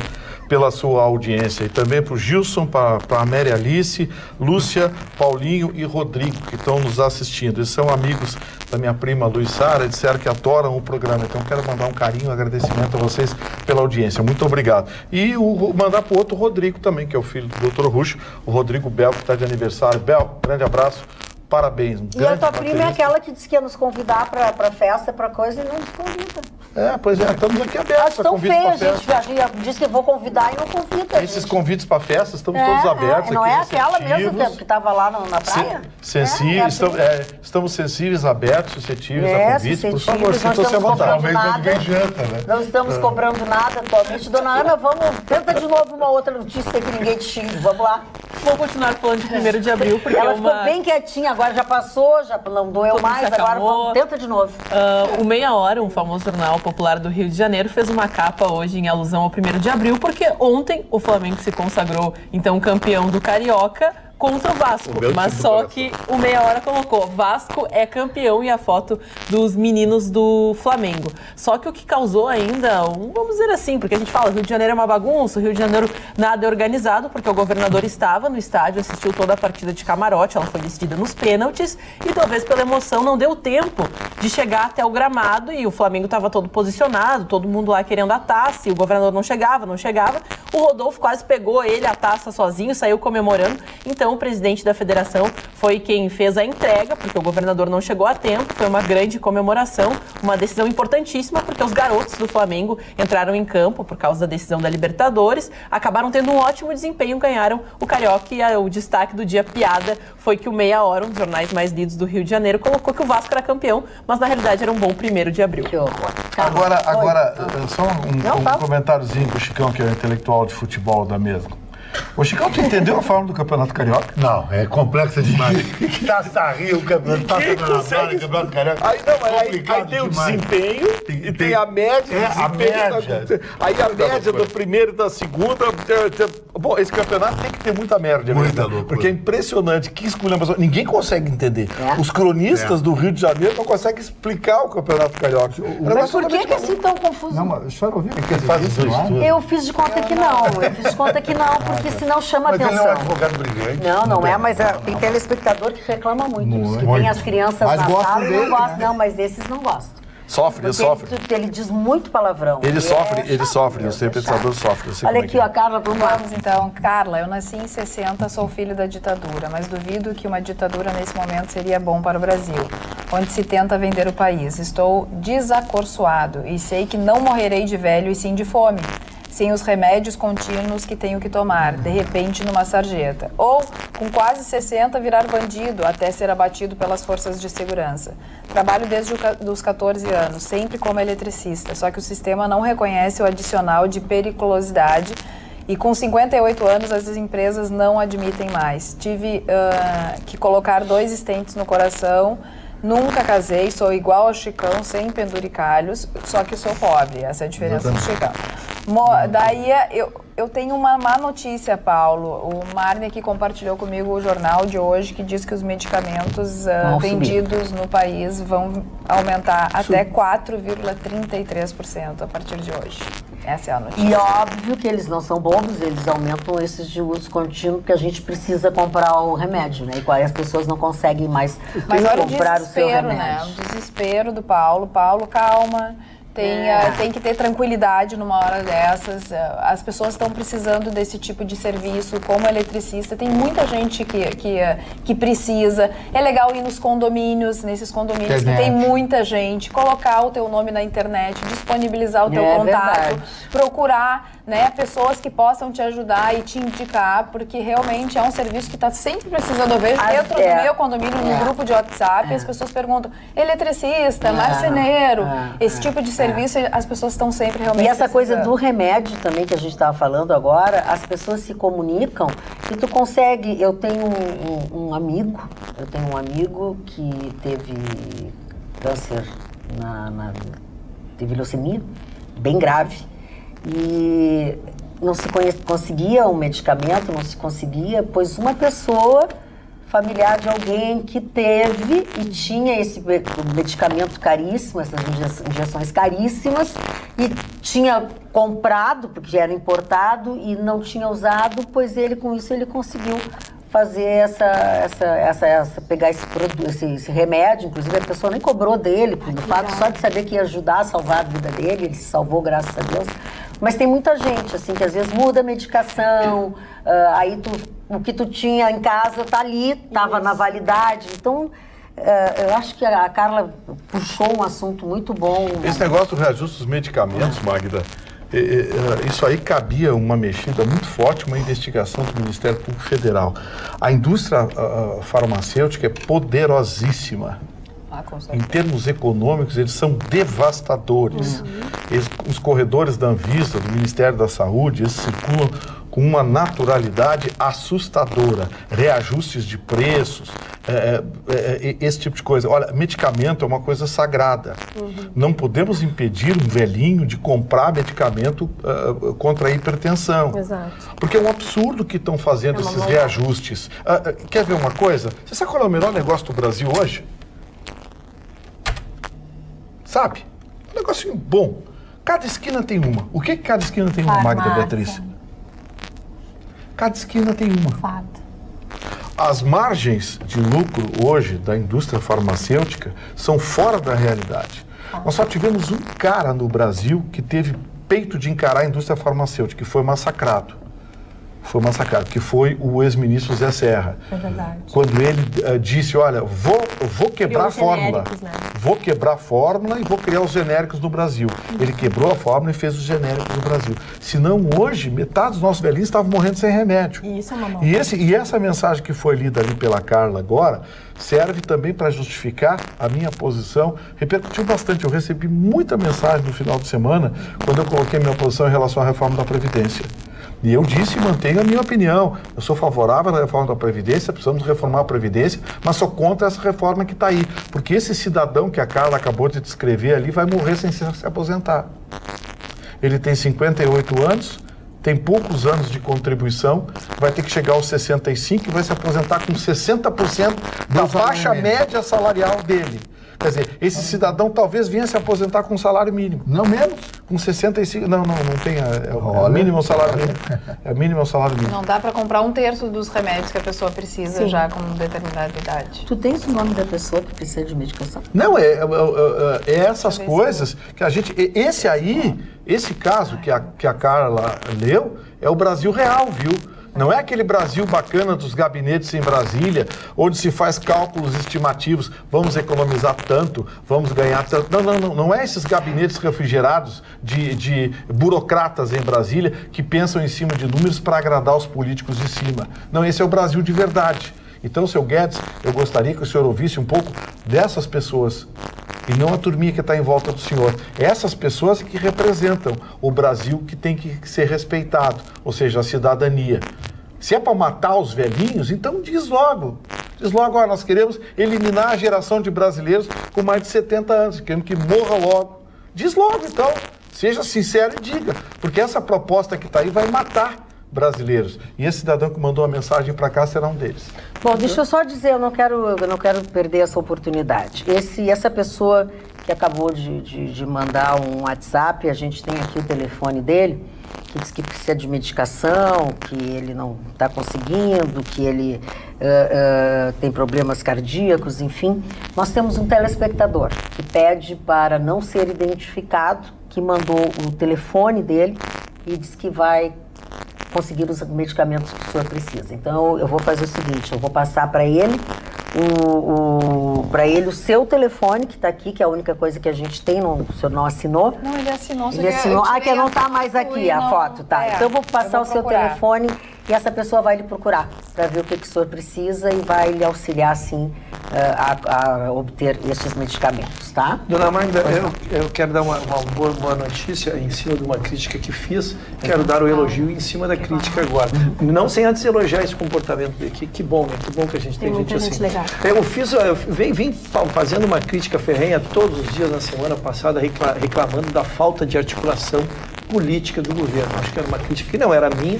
pela sua audiência. E também para o Gilson, para a Mary Alice, Lúcia, Paulinho e Rodrigo, que estão nos assistindo. Eles são amigos da minha prima Luiz Sara, disseram que adoram o programa. Então quero mandar um carinho, um agradecimento a vocês pela audiência. Muito obrigado. E mandar para o outro Rodrigo também, que é o filho do Dr. Ruxo, o Rodrigo Bel, que está de aniversário. Bel, grande abraço. Parabéns. E a tua prima é aquela que disse que ia nos convidar para festa, para coisa, e não nos convida. Pois é, estamos aqui abertos. Tão feio, a gente disse que vou convidar e não convida. Esses convites para festa, estamos todos abertos. Não aqui, é aquela mesmo que estava lá na praia? Sensíveis, estamos sensíveis, abertos, suscetíveis a convites. Por favor, sinta-se à vontade. Não estamos cobrando nada atualmente. Dona Ana, tenta de novo uma outra notícia que ninguém te xingue. Vamos lá. Vou continuar falando de 1º de abril, porque ela ficou bem quietinha, agora já passou, já não doeu mais, agora tenta de novo. O Meia Hora, um famoso jornal popular do Rio de Janeiro, fez uma capa hoje em alusão ao 1º de abril, porque ontem o Flamengo se consagrou, então, campeão do Carioca contra o Vasco, mas só que o Meia Hora colocou Vasco é campeão e a foto dos meninos do Flamengo. Só que o que causou ainda, vamos dizer assim, porque a gente fala, o Rio de Janeiro é uma bagunça, o Rio de Janeiro nada é organizado, porque o governador estava no estádio, assistiu toda a partida de camarote, ela foi decidida nos pênaltis e talvez pela emoção não deu tempo de chegar até o gramado e o Flamengo estava todo posicionado, todo mundo lá querendo a taça e o governador não chegava. O Rodolfo quase pegou a taça sozinho, saiu comemorando. Então o presidente da federação foi quem fez a entrega, porque o governador não chegou a tempo. Foi uma grande comemoração, uma decisão importantíssima, porque os garotos do Flamengo entraram em campo por causa da decisão da Libertadores, acabaram tendo um ótimo desempenho, ganharam o Carioca e o destaque do dia piada foi que o Meia Hora, um dos jornais mais lidos do Rio de Janeiro, colocou que o Vasco era campeão, mas na realidade era um bom 1º de abril. Que horror. Agora, só um comentáriozinho do Chicão, que é o intelectual de futebol da mesa. Ô, Chicão, tu entendeu a forma do Campeonato Carioca? Não, é complexa demais. Taça Rio, Campeonato Carioca. Aí tem o desempenho e tem a média. Aí a média do primeiro e da segunda. Bom, esse campeonato tem que ter muita média. Porque é impressionante. Que esculhambação. Ninguém consegue entender. Os cronistas do Rio de Janeiro não conseguem explicar o Campeonato Carioca. Mas por que é assim tão confuso? Não, mas a senhora ouviu que ele faz isso lá? Eu fiz de conta que não. Porque senão chama atenção. Ele é um advogado brilhante. Não é, mas tem telespectador que reclama muito. Que tem as crianças na sala e não gostam. Não, mas esses não gostam. Sofre. Ele diz muito palavrão. Ele sofre, os telespectadores sofrem. Olha aqui, a Carla, vamos então. Carla, eu nasci em 60, sou filho da ditadura, mas duvido que uma ditadura nesse momento seria bom para o Brasil, onde se tenta vender o país. Estou desacorçoado e sei que não morrerei de velho e sim de fome. sem os remédios contínuos que tenho que tomar, de repente numa sarjeta. Ou, com quase 60, virar bandido até ser abatido pelas forças de segurança. Trabalho desde os 14 anos, sempre como eletricista, só que o sistema não reconhece o adicional de periculosidade e com 58 anos as empresas não admitem mais. Tive que colocar 2 stents no coração. Nunca casei, sou igual ao Chicão, sem penduricalhos, só que sou pobre. Essa é a diferença do Chicão. Daí eu tenho uma má notícia, Paulo. O Marne aqui compartilhou comigo o jornal de hoje que diz que os medicamentos vendidos no país vão aumentar até 4,33% a partir de hoje. Essa é a notícia. E óbvio que eles não são bobos, eles aumentam esses de uso contínuo porque a gente precisa comprar o remédio, né? E as pessoas não conseguem mais comprar o seu remédio. Né? O desespero do Paulo. Paulo, calma. Tem que ter tranquilidade numa hora dessas. As pessoas estão precisando desse tipo de serviço. Como eletricista, tem muita gente que precisa. É legal ir nos condomínios, nesses condomínios que tem muita gente, colocar o teu nome na internet, disponibilizar o teu contato, procurar, né, pessoas que possam te ajudar e te indicar, porque realmente é um serviço que está sempre precisando. Eu vejo dentro do meu condomínio, no grupo de WhatsApp, as pessoas perguntam, eletricista, marceneiro, esse tipo de serviço, as pessoas estão sempre realmente E essa coisa do remédio também, que a gente estava falando agora, as pessoas se comunicam e tu consegue... Eu tenho um amigo que teve câncer, teve leucemia, bem grave, e não se conseguia um medicamento, não se conseguia, pois uma pessoa familiar de alguém que teve e tinha esse medicamento caríssimo, essas injeções caríssimas, e tinha comprado, porque era importado, e não tinha usado, pois ele, com isso, ele conseguiu fazer pegar esse remédio. Inclusive, a pessoa nem cobrou dele, pelo fato só de saber que ia ajudar a salvar a vida dele, ele se salvou, graças a Deus. Mas tem muita gente, assim, que às vezes muda a medicação, aí o que tu tinha em casa tá ali, estava na validade. Então, eu acho que a Carla puxou um assunto muito bom. Esse negócio do reajuste dos medicamentos, Magda, isso aí cabia uma mexida muito forte, uma investigação do Ministério Público Federal. A indústria farmacêutica é poderosíssima. Em termos econômicos, eles são devastadores. Os corredores da Anvisa, do Ministério da Saúde, eles circulam com uma naturalidade assustadora. Reajustes de preços, esse tipo de coisa. Olha, medicamento é uma coisa sagrada. Não podemos impedir um velhinho de comprar medicamento contra a hipertensão. Exato. Porque é um absurdo que estão fazendo esses reajustes. Quer ver uma coisa? Você sabe qual é o melhor negócio do Brasil hoje? Sabe? Um negocinho bom. Cada esquina tem uma. O que cada esquina tem uma, Magda Beatriz? Cada esquina tem uma. Fato. As margens de lucro hoje da indústria farmacêutica são fora da realidade. Nós só tivemos um cara no Brasil que teve peito de encarar a indústria farmacêutica, que foi massacrado. Que foi o ex-ministro Zé Serra. É verdade. Quando ele disse, olha, vou quebrar a fórmula. Né? Vou quebrar a fórmula e vou criar os genéricos no Brasil. Ele quebrou a fórmula e fez os genéricos no Brasil. Senão, hoje, metade dos nossos velhinhos estavam morrendo sem remédio. E isso é uma e essa mensagem que foi lida ali pela Carla agora serve também para justificar a minha posição. Repercutiu bastante. Eu recebi muita mensagem no final de semana quando eu coloquei minha posição em relação à reforma da Previdência. E eu disse e mantenho a minha opinião. Eu sou favorável à reforma da Previdência, precisamos reformar a Previdência, mas sou contra essa reforma que está aí. Porque esse cidadão que a Carla acabou de descrever ali vai morrer sem se aposentar. Ele tem 58 anos, tem poucos anos de contribuição, vai ter que chegar aos 65 e vai se aposentar com 60% da faixa média salarial dele. Quer dizer, esse cidadão talvez venha se aposentar com um salário mínimo. Não menos? Com 65... Não tem... É o mínimo salário mínimo. É o mínimo salário mínimo. Não dá para comprar 1/3 dos remédios que a pessoa precisa já com determinada idade. Tu tens o nome da pessoa que precisa de medicação? Não, é essas coisas que a gente... Esse caso que a Carla leu, é o Brasil real, viu? Não é aquele Brasil bacana dos gabinetes em Brasília, onde se faz cálculos estimativos, vamos economizar tanto, vamos ganhar tanto. Não é esses gabinetes refrigerados de burocratas em Brasília que pensam em cima de números para agradar os políticos de cima. Não, esse é o Brasil de verdade. Então, seu Guedes, eu gostaria que o senhor ouvisse um pouco dessas pessoas e não a turminha que está em volta do senhor. Essas pessoas que representam o Brasil que tem que ser respeitado, ou seja, a cidadania. Se é para matar os velhinhos, então diz logo. Diz logo, nós queremos eliminar a geração de brasileiros com mais de 70 anos, queremos que morra logo. Diz logo, então. Seja sincero e diga, porque essa proposta que está aí vai matar brasileiros. E esse cidadão que mandou a mensagem para cá será um deles. Bom, deixa eu só dizer, eu não quero perder essa oportunidade. Essa pessoa que acabou de mandar um WhatsApp, a gente tem aqui o telefone dele, que diz que precisa de medicação, que ele não está conseguindo, que ele tem problemas cardíacos, enfim. Nós temos um telespectador que pede para não ser identificado, que mandou o telefone dele e diz que vai conseguir os medicamentos que o senhor precisa. Então, eu vou fazer o seguinte, eu vou passar para ele o seu telefone, que está aqui, que é a única coisa que a gente tem, o senhor não assinou? Não, ele assinou. Ele assinou. Que não está mais aqui a foto, tá? Então, eu vou passar o seu telefone e essa pessoa vai lhe procurar para ver o que o senhor precisa e vai lhe auxiliar, sim, a obter esses medicamentos, tá? Dona Magda, eu quero dar uma boa notícia em cima de uma crítica que fiz. Quero dar o elogio em cima da crítica agora. Não sem antes elogiar esse comportamento dele. Que bom, né? Que bom que a gente tem gente assim. Legal. Eu vim fazendo uma crítica ferrenha todos os dias na semana passada, reclamando da falta de articulação política do governo. Acho que era uma crítica que não era minha,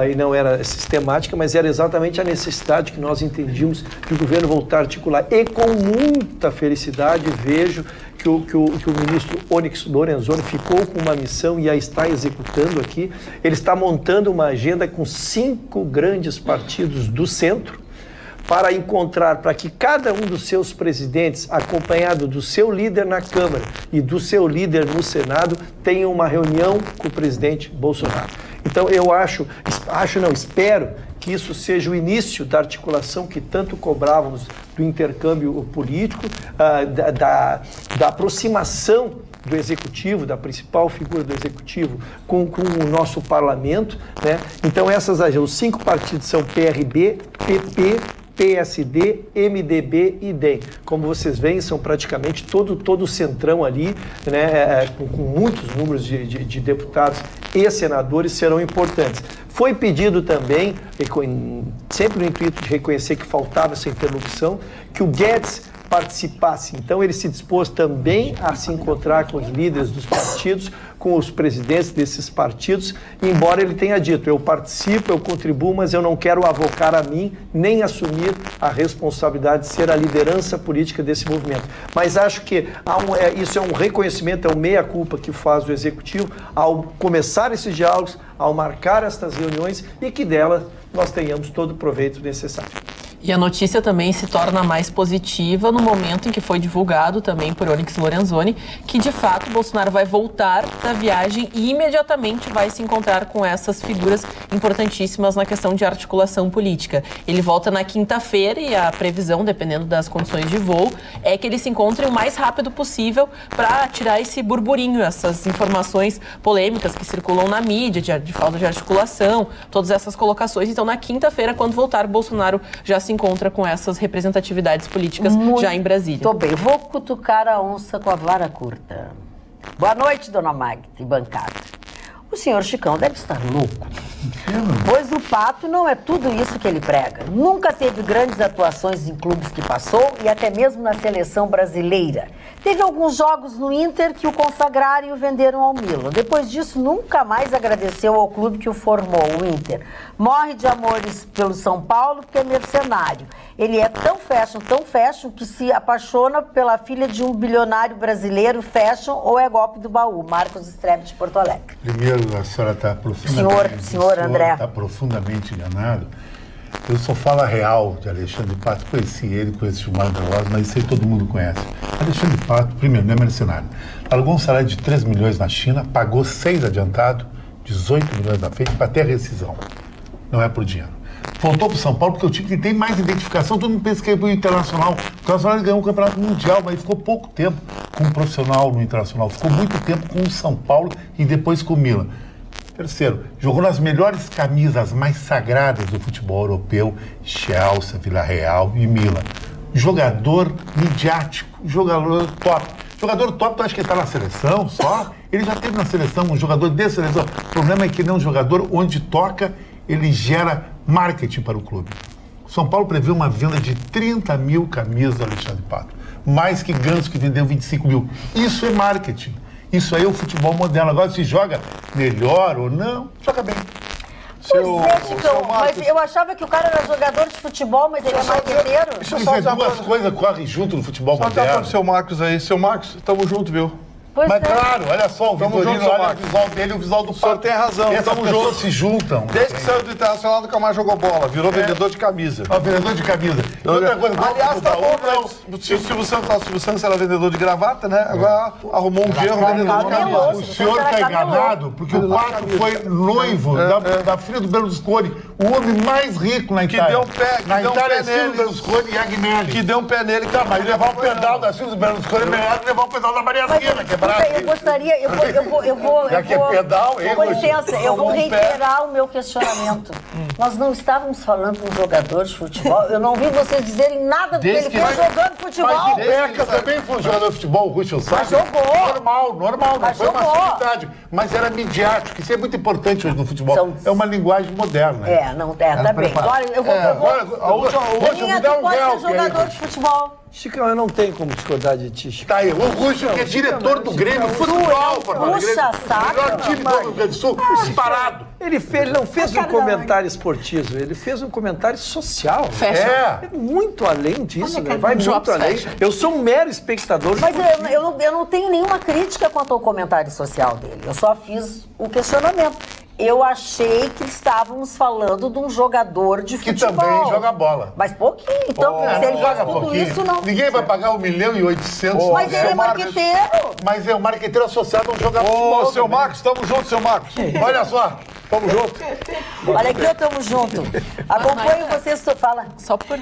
e não era sistemática, mas era exatamente a necessidade que nós entendíamos de o governo voltar a articular. E com muita felicidade vejo que o ministro Onyx Lorenzoni ficou com uma missão e a está executando aqui. Ele está montando uma agenda com 5 grandes partidos do centro, para que cada um dos seus presidentes, acompanhado do seu líder na Câmara e do seu líder no Senado, tenha uma reunião com o presidente Bolsonaro. Então eu espero que isso seja o início da articulação que tanto cobrávamos do intercâmbio político, da aproximação do Executivo, da principal figura do Executivo com o nosso Parlamento, né? Então os 5 partidos são PRB, PP, PSD, MDB e DEM. Como vocês veem, são praticamente todo o centrão ali, né, com muitos números de deputados e senadores serão importantes. Foi pedido também, sempre no intuito de reconhecer que faltava essa interlocução, que o Guedes participasse. Então ele se dispôs também a se encontrar com os líderes dos partidos, com os presidentes desses partidos, embora ele tenha dito, eu participo, eu contribuo, mas eu não quero avocar a mim, nem assumir a responsabilidade de ser a liderança política desse movimento. Mas acho que isso é um reconhecimento, é um meia-culpa que faz o Executivo ao começar esses diálogos, ao marcar estas reuniões e que delas nós tenhamos todo o proveito necessário. E a notícia também se torna mais positiva no momento em que foi divulgado também por Onyx Lorenzoni que, de fato, Bolsonaro vai voltar da viagem e imediatamente vai se encontrar com essas figuras importantíssimas na questão de articulação política. Ele volta na quinta-feira e a previsão, dependendo das condições de voo, é que ele se encontre o mais rápido possível para tirar esse burburinho, essas informações polêmicas que circulam na mídia, de falta de articulação, todas essas colocações. Então, na quinta-feira, quando voltar, Bolsonaro já se encontra com essas representatividades políticas já em Brasília. Tô bem, vou cutucar a onça com a vara curta. Boa noite, dona Magda e bancada. O senhor Chicão deve estar louco, pois o Pato não é tudo isso que ele prega. Nunca teve grandes atuações em clubes que passou e até mesmo na seleção brasileira. Teve alguns jogos no Inter que o consagraram e o venderam ao Milan. Depois disso, nunca mais agradeceu ao clube que o formou, o Inter. Morre de amores pelo São Paulo porque é mercenário. Ele é tão fashion, que se apaixona pela filha de um bilionário brasileiro, fashion, ou é golpe do baú. Marcos Strebe, de Porto Alegre. Primeiro, a senhora está profundamente... Senhor André. Está profundamente enganado. Eu só falo a real de Alexandre de Pato. Conheci ele, conheci o Gilmar da Rosa, mas isso aí todo mundo conhece. Alexandre de Pato, primeiro, não é mercenário. Alugou um salário de 3 milhões na China, pagou 6 adiantado, 18 milhões na frente, para ter rescisão. Não é por dinheiro. Voltou para o São Paulo porque é o time que tem mais identificação. Todo mundo pensa que é o Internacional. O Internacional ganhou um campeonato mundial, mas ficou pouco tempo com o profissional no Internacional. Ficou muito tempo com o São Paulo e depois com o Milan. Terceiro, jogou nas melhores camisas mais sagradas do futebol europeu, Chelsea, Villarreal e Milan. Jogador midiático, jogador top. Jogador top, tu acha que ele está na seleção só? Ele já teve na seleção, um jogador de seleção. O problema é que ele é um jogador onde toca, ele gera marketing para o clube. O São Paulo prevê uma venda de 30 mil camisas do Alexandre Pato. Mais que Ganso, que vendeu 25 mil. Isso é marketing. Isso aí é o futebol moderno. Agora, se joga melhor ou não, joga bem. Mas eu achava que o cara era jogador de futebol, mas ele é marqueteiro. Deixa eu só dizer duas coisas correm junto no futebol moderno. Só pro seu Marcos aí. Seu Marcos, tamo junto, viu? Pois mas claro, olha só, o Vitorino, olha o visual dele e o visual do Pato. O senhor tem razão. Essas pessoas se juntam. Desde que saiu do Internacional, nunca mais jogou bola. Virou vendedor de camisa. Vendedor de camisa. E outra coisa, aliás, tá bom, o Silvio Santos era vendedor de gravata, né? Agora arrumou um genro vendedor de camisa. O senhor tá enganado, porque o Pato foi noivo da filha do Berlusconi, o homem mais rico na Itália. Que deu um pé, na Itália, Silvio Berlusconi e Agnelli. Que deu um pé nele. Tá, mas levar o pedal da Silvio Berlusconi é melhor que levar o pedal da Maria Sina, quebrado. Eu gostaria, eu vou... Já que é pedal, com licença, eu vou reiterar o meu questionamento. Nós não estávamos falando com um jogador de futebol, eu não vi vocês dizerem nada do que ele fez jogando futebol. Mas o Beca também foi um jogador de futebol, o Ruschel sabe? Mas jogou. Normal, não foi uma facilidade. Mas era midiático, isso é muito importante hoje no futebol. É uma linguagem moderna. Tá bem. Agora eu vou... Hoje dá um real. Jogador de futebol. Chicão, eu não tenho como discordar de ti, Chico. Tá aí, o Ruschel, que é diretor do Grêmio, futebol, puxa saco. Melhor time do Rio Grande do Sul, disparado. Ele não fez um comentário esportivo, ele fez um comentário social. É muito além disso, né? Vai muito além. Eu sou um mero espectador. Mas eu não tenho nenhuma crítica quanto ao comentário social dele. Eu só fiz um questionamento. Eu achei que estávamos falando de um jogador de futebol. Que também joga bola. Mas pouquinho. Então, se ele faz tudo isso, não... Ninguém vai pagar 1.800.000. Mas ele é marqueteiro. Mas é o marqueteiro associado a um jogador de futebol. Ô, seu Marcos, tamo junto, seu Marcos. Olha só. Tamo junto. Olha aqui, eu tamo junto. Acompanho vocês. Fala. Só por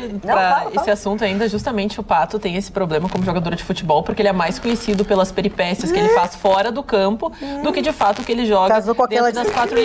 esse assunto ainda, justamente o Pato tem esse problema como jogador de futebol, porque ele é mais conhecido pelas peripécias que ele faz fora do campo do que de fato que ele joga dentro das quatro linhas.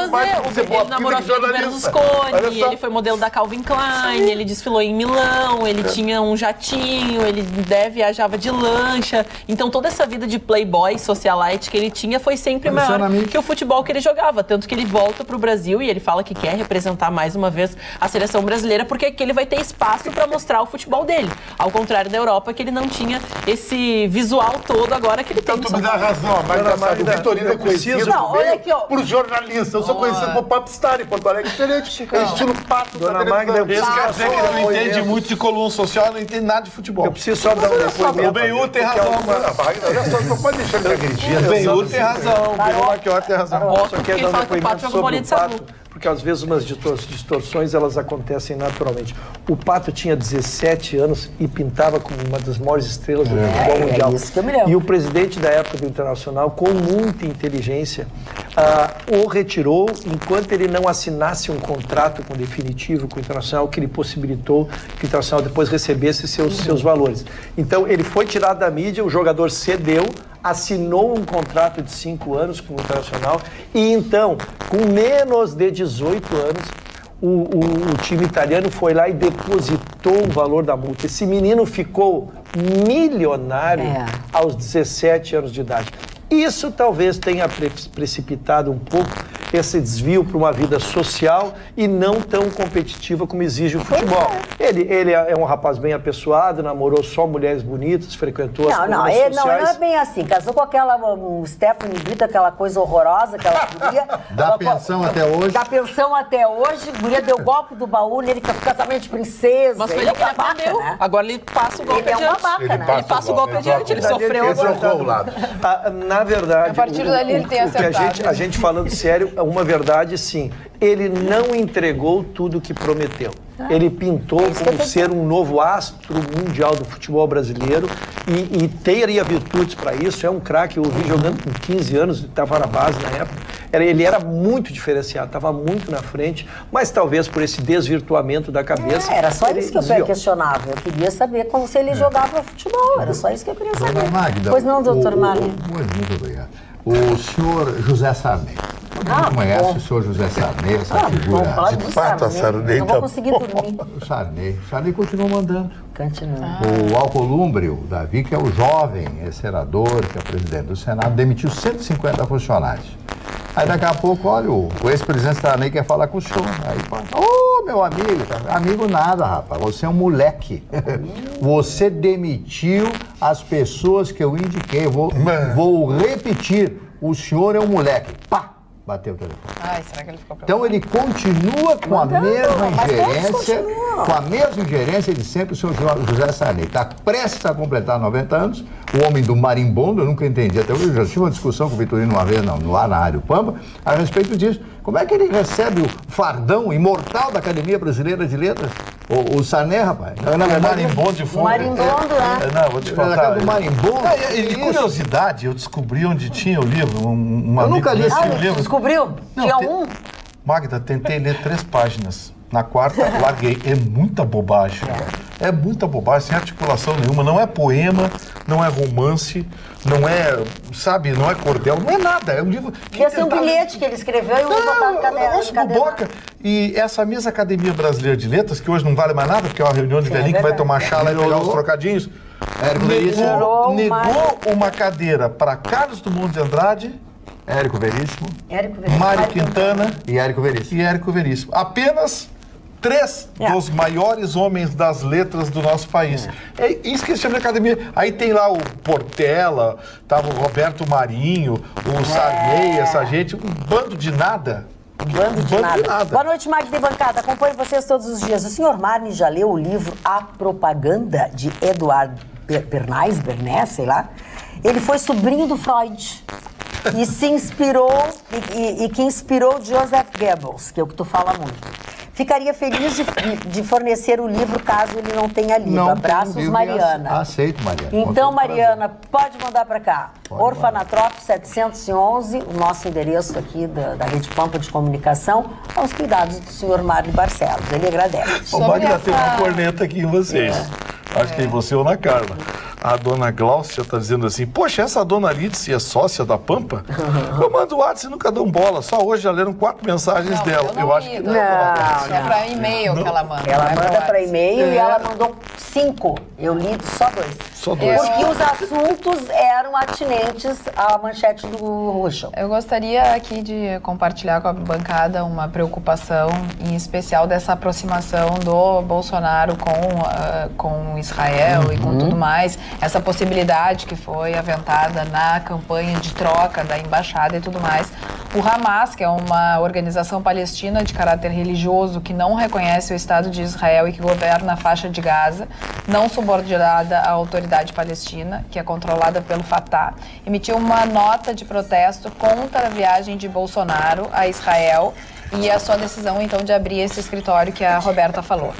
Mas ele namorou com o Berlusconi, ele foi modelo da Calvin Klein, ele desfilou em Milão, ele tinha um jatinho, ele viajava de lancha. Então toda essa vida de playboy, socialite que ele tinha foi sempre maior que o futebol que ele jogava. Tanto que ele volta para o Brasil e ele fala que quer representar mais uma vez a seleção brasileira, porque aqui ele vai ter espaço para mostrar o futebol dele. Ao contrário da Europa, que ele não tinha esse visual todo agora que ele tem. Então tu me dá razão, mas o Vitorino é conhecido por jornalista. Eu sou conhecido por popstar em Porto Alegre, diferente. É estilo Pato. Dona Magda, isso quer dizer que ele não entende muito de coluna social, não entende nada de futebol. Eu preciso só dar um depoimento. O Benhur tem razão. Não pode deixar ele agredir. O Benhur tem razão. O Benhur Marchiori tem razão. Só quer dar um depoimento sobre o Pato, porque às vezes umas distorções elas acontecem naturalmente. O Pato tinha 17 anos e pintava como uma das maiores estrelas do futebol mundial. Isso que eu me lembro. E o presidente da época do Internacional, com muita inteligência, o retirou enquanto ele não assinasse um contrato definitivo com o Internacional, que ele possibilitou que o Internacional depois recebesse seus valores. Então ele foi tirado da mídia, o jogador cedeu, assinou um contrato de 5 anos com o Internacional e então, com menos de 18 anos, o time italiano foi lá e depositou o valor da multa. Esse menino ficou milionário aos 17 anos de idade. Isso talvez tenha precipitado um pouco esse desvio para uma vida social e não tão competitiva como exige o futebol. Ele é um rapaz bem apessoado, namorou só mulheres bonitas, frequentou as colunas sociais. Não é bem assim. Casou com aquela Stephanie Brito, aquela coisa horrorosa que ela queria. Dá pensão até hoje. Dá pensão até hoje. Mulher deu golpe do baú, ele quer casamento de princesa. Mas foi ele que aprendeu. Né? Agora ele passa o golpe adiante. Ele é um babaca, né? Ele passa o golpe adiante, ele sofreu. Na verdade, a partir dali ele tem acertado. A gente falando sério, uma verdade sim, ele não entregou tudo o que prometeu. Ele pintou como ser um novo astro mundial do futebol brasileiro e teria virtudes para isso. É um craque, eu vi jogando com 15 anos, estava na base na época. ele era muito diferenciado, estava muito na frente, mas talvez por esse desvirtuamento da cabeça... Era só isso que eu questionava. Eu queria saber como se ele jogava futebol. Era só isso que eu queria saber. Dona Magda, pois não, doutor Marley? Muito obrigado. O senhor José Sarney. Todo mundo conhece o senhor José Sarney, essa figura. De fato, Sarney. Não vou conseguir dormir. O Sarney continua mandando. Continua. O Alcolumbre, o Davi, que é o jovem senador, que é o presidente do Senado, demitiu 150 funcionários. Aí daqui a pouco, olha, o ex-presidente Sarney quer falar com o senhor. Aí fala, meu amigo, amigo nada, rapaz, você é um moleque. Você demitiu as pessoas que eu indiquei. Vou repetir, o senhor é um moleque. Pá! Bateu o telefone. Ai, será que ele ficou preocupado? Então ele continua com a mesma ingerência, de sempre, o senhor José Sarney. Está prestes a completar 90 anos, o homem do marimbondo, eu nunca entendi, até hoje eu já tive uma discussão com o Vitorino uma vez no ar na Rádio Pampa, a respeito disso. Como é que ele recebe o fardão imortal da Academia Brasileira de Letras? O Sarney, rapaz. Na verdade, marimbondo de fundo. Marimbondo, né? Não, vou te contar. Do marimbondo. De curiosidade, eu descobri onde tinha o livro. Eu nunca li esse livro. Descobriu? Tinha um? Magda, tentei ler 3 páginas. Na quarta, larguei. É muita bobagem. É muita bobagem, sem articulação nenhuma. Não é poema, não é romance, não é, sabe, não é cordel, não é nada. É um livro... Ia ser um bilhete que ele escreveu e eu vou botar no caderno. E essa mesma Academia Brasileira de Letras, que hoje não vale mais nada, porque é uma reunião de velhinho que vai tomar chá lá e pegar os trocadinhos, negou uma cadeira para Carlos Drummond de Andrade, Érico Veríssimo, Mário Quintana e Érico Veríssimo. Apenas 3 dos maiores homens das letras do nosso país. É isso que eles chamam de academia. Aí tem lá o Portela, tava o Roberto Marinho, o Sarney, essa gente, um bando de nada. Um bando de nada. Boa noite, Magda e bancada. Acompanho vocês todos os dias. O senhor Marley já leu o livro A Propaganda, de Eduardo Bernays, sei lá? Ele foi sobrinho do Freud. E se inspirou, e que inspirou Joseph Goebbels, que é o que tu fala muito. Ficaria feliz de fornecer o livro caso ele não tenha lido. Abraços, Mariana. Aceito, Mariana. Então, Mariana, pode mandar para cá. Orfanatrop 711, o nosso endereço aqui da Rede Pampa de Comunicação, aos cuidados do senhor Marley Barcelos. Ele agradece. O Magda tem uma corneta aqui em vocês. Acho que em você ou na Carla. A dona Gláucia está dizendo assim, poxa, essa dona Lídice é sócia da Pampa? Eu mando o WhatsApp e nunca dão bola. Só hoje já leram 4 mensagens dela. Eu acho que não. Só para e-mail que ela manda. Ela manda para e-mail e ela mandou 5. Eu li só 2. Só 2. Porque os assuntos eram atinentes à manchete do Ruschel. Eu gostaria aqui de compartilhar com a bancada uma preocupação, em especial dessa aproximação do Bolsonaro com Israel e com tudo mais. Essa possibilidade que foi aventada na campanha de troca da embaixada e tudo mais. O Hamas, que é uma organização palestina de caráter religioso que não reconhece o Estado de Israel e que governa a faixa de Gaza, não subordinada à autoridade palestina, que é controlada pelo Fatah, emitiu uma nota de protesto contra a viagem de Bolsonaro a Israel e a sua decisão, então, de abrir esse escritório que a Roberta falou.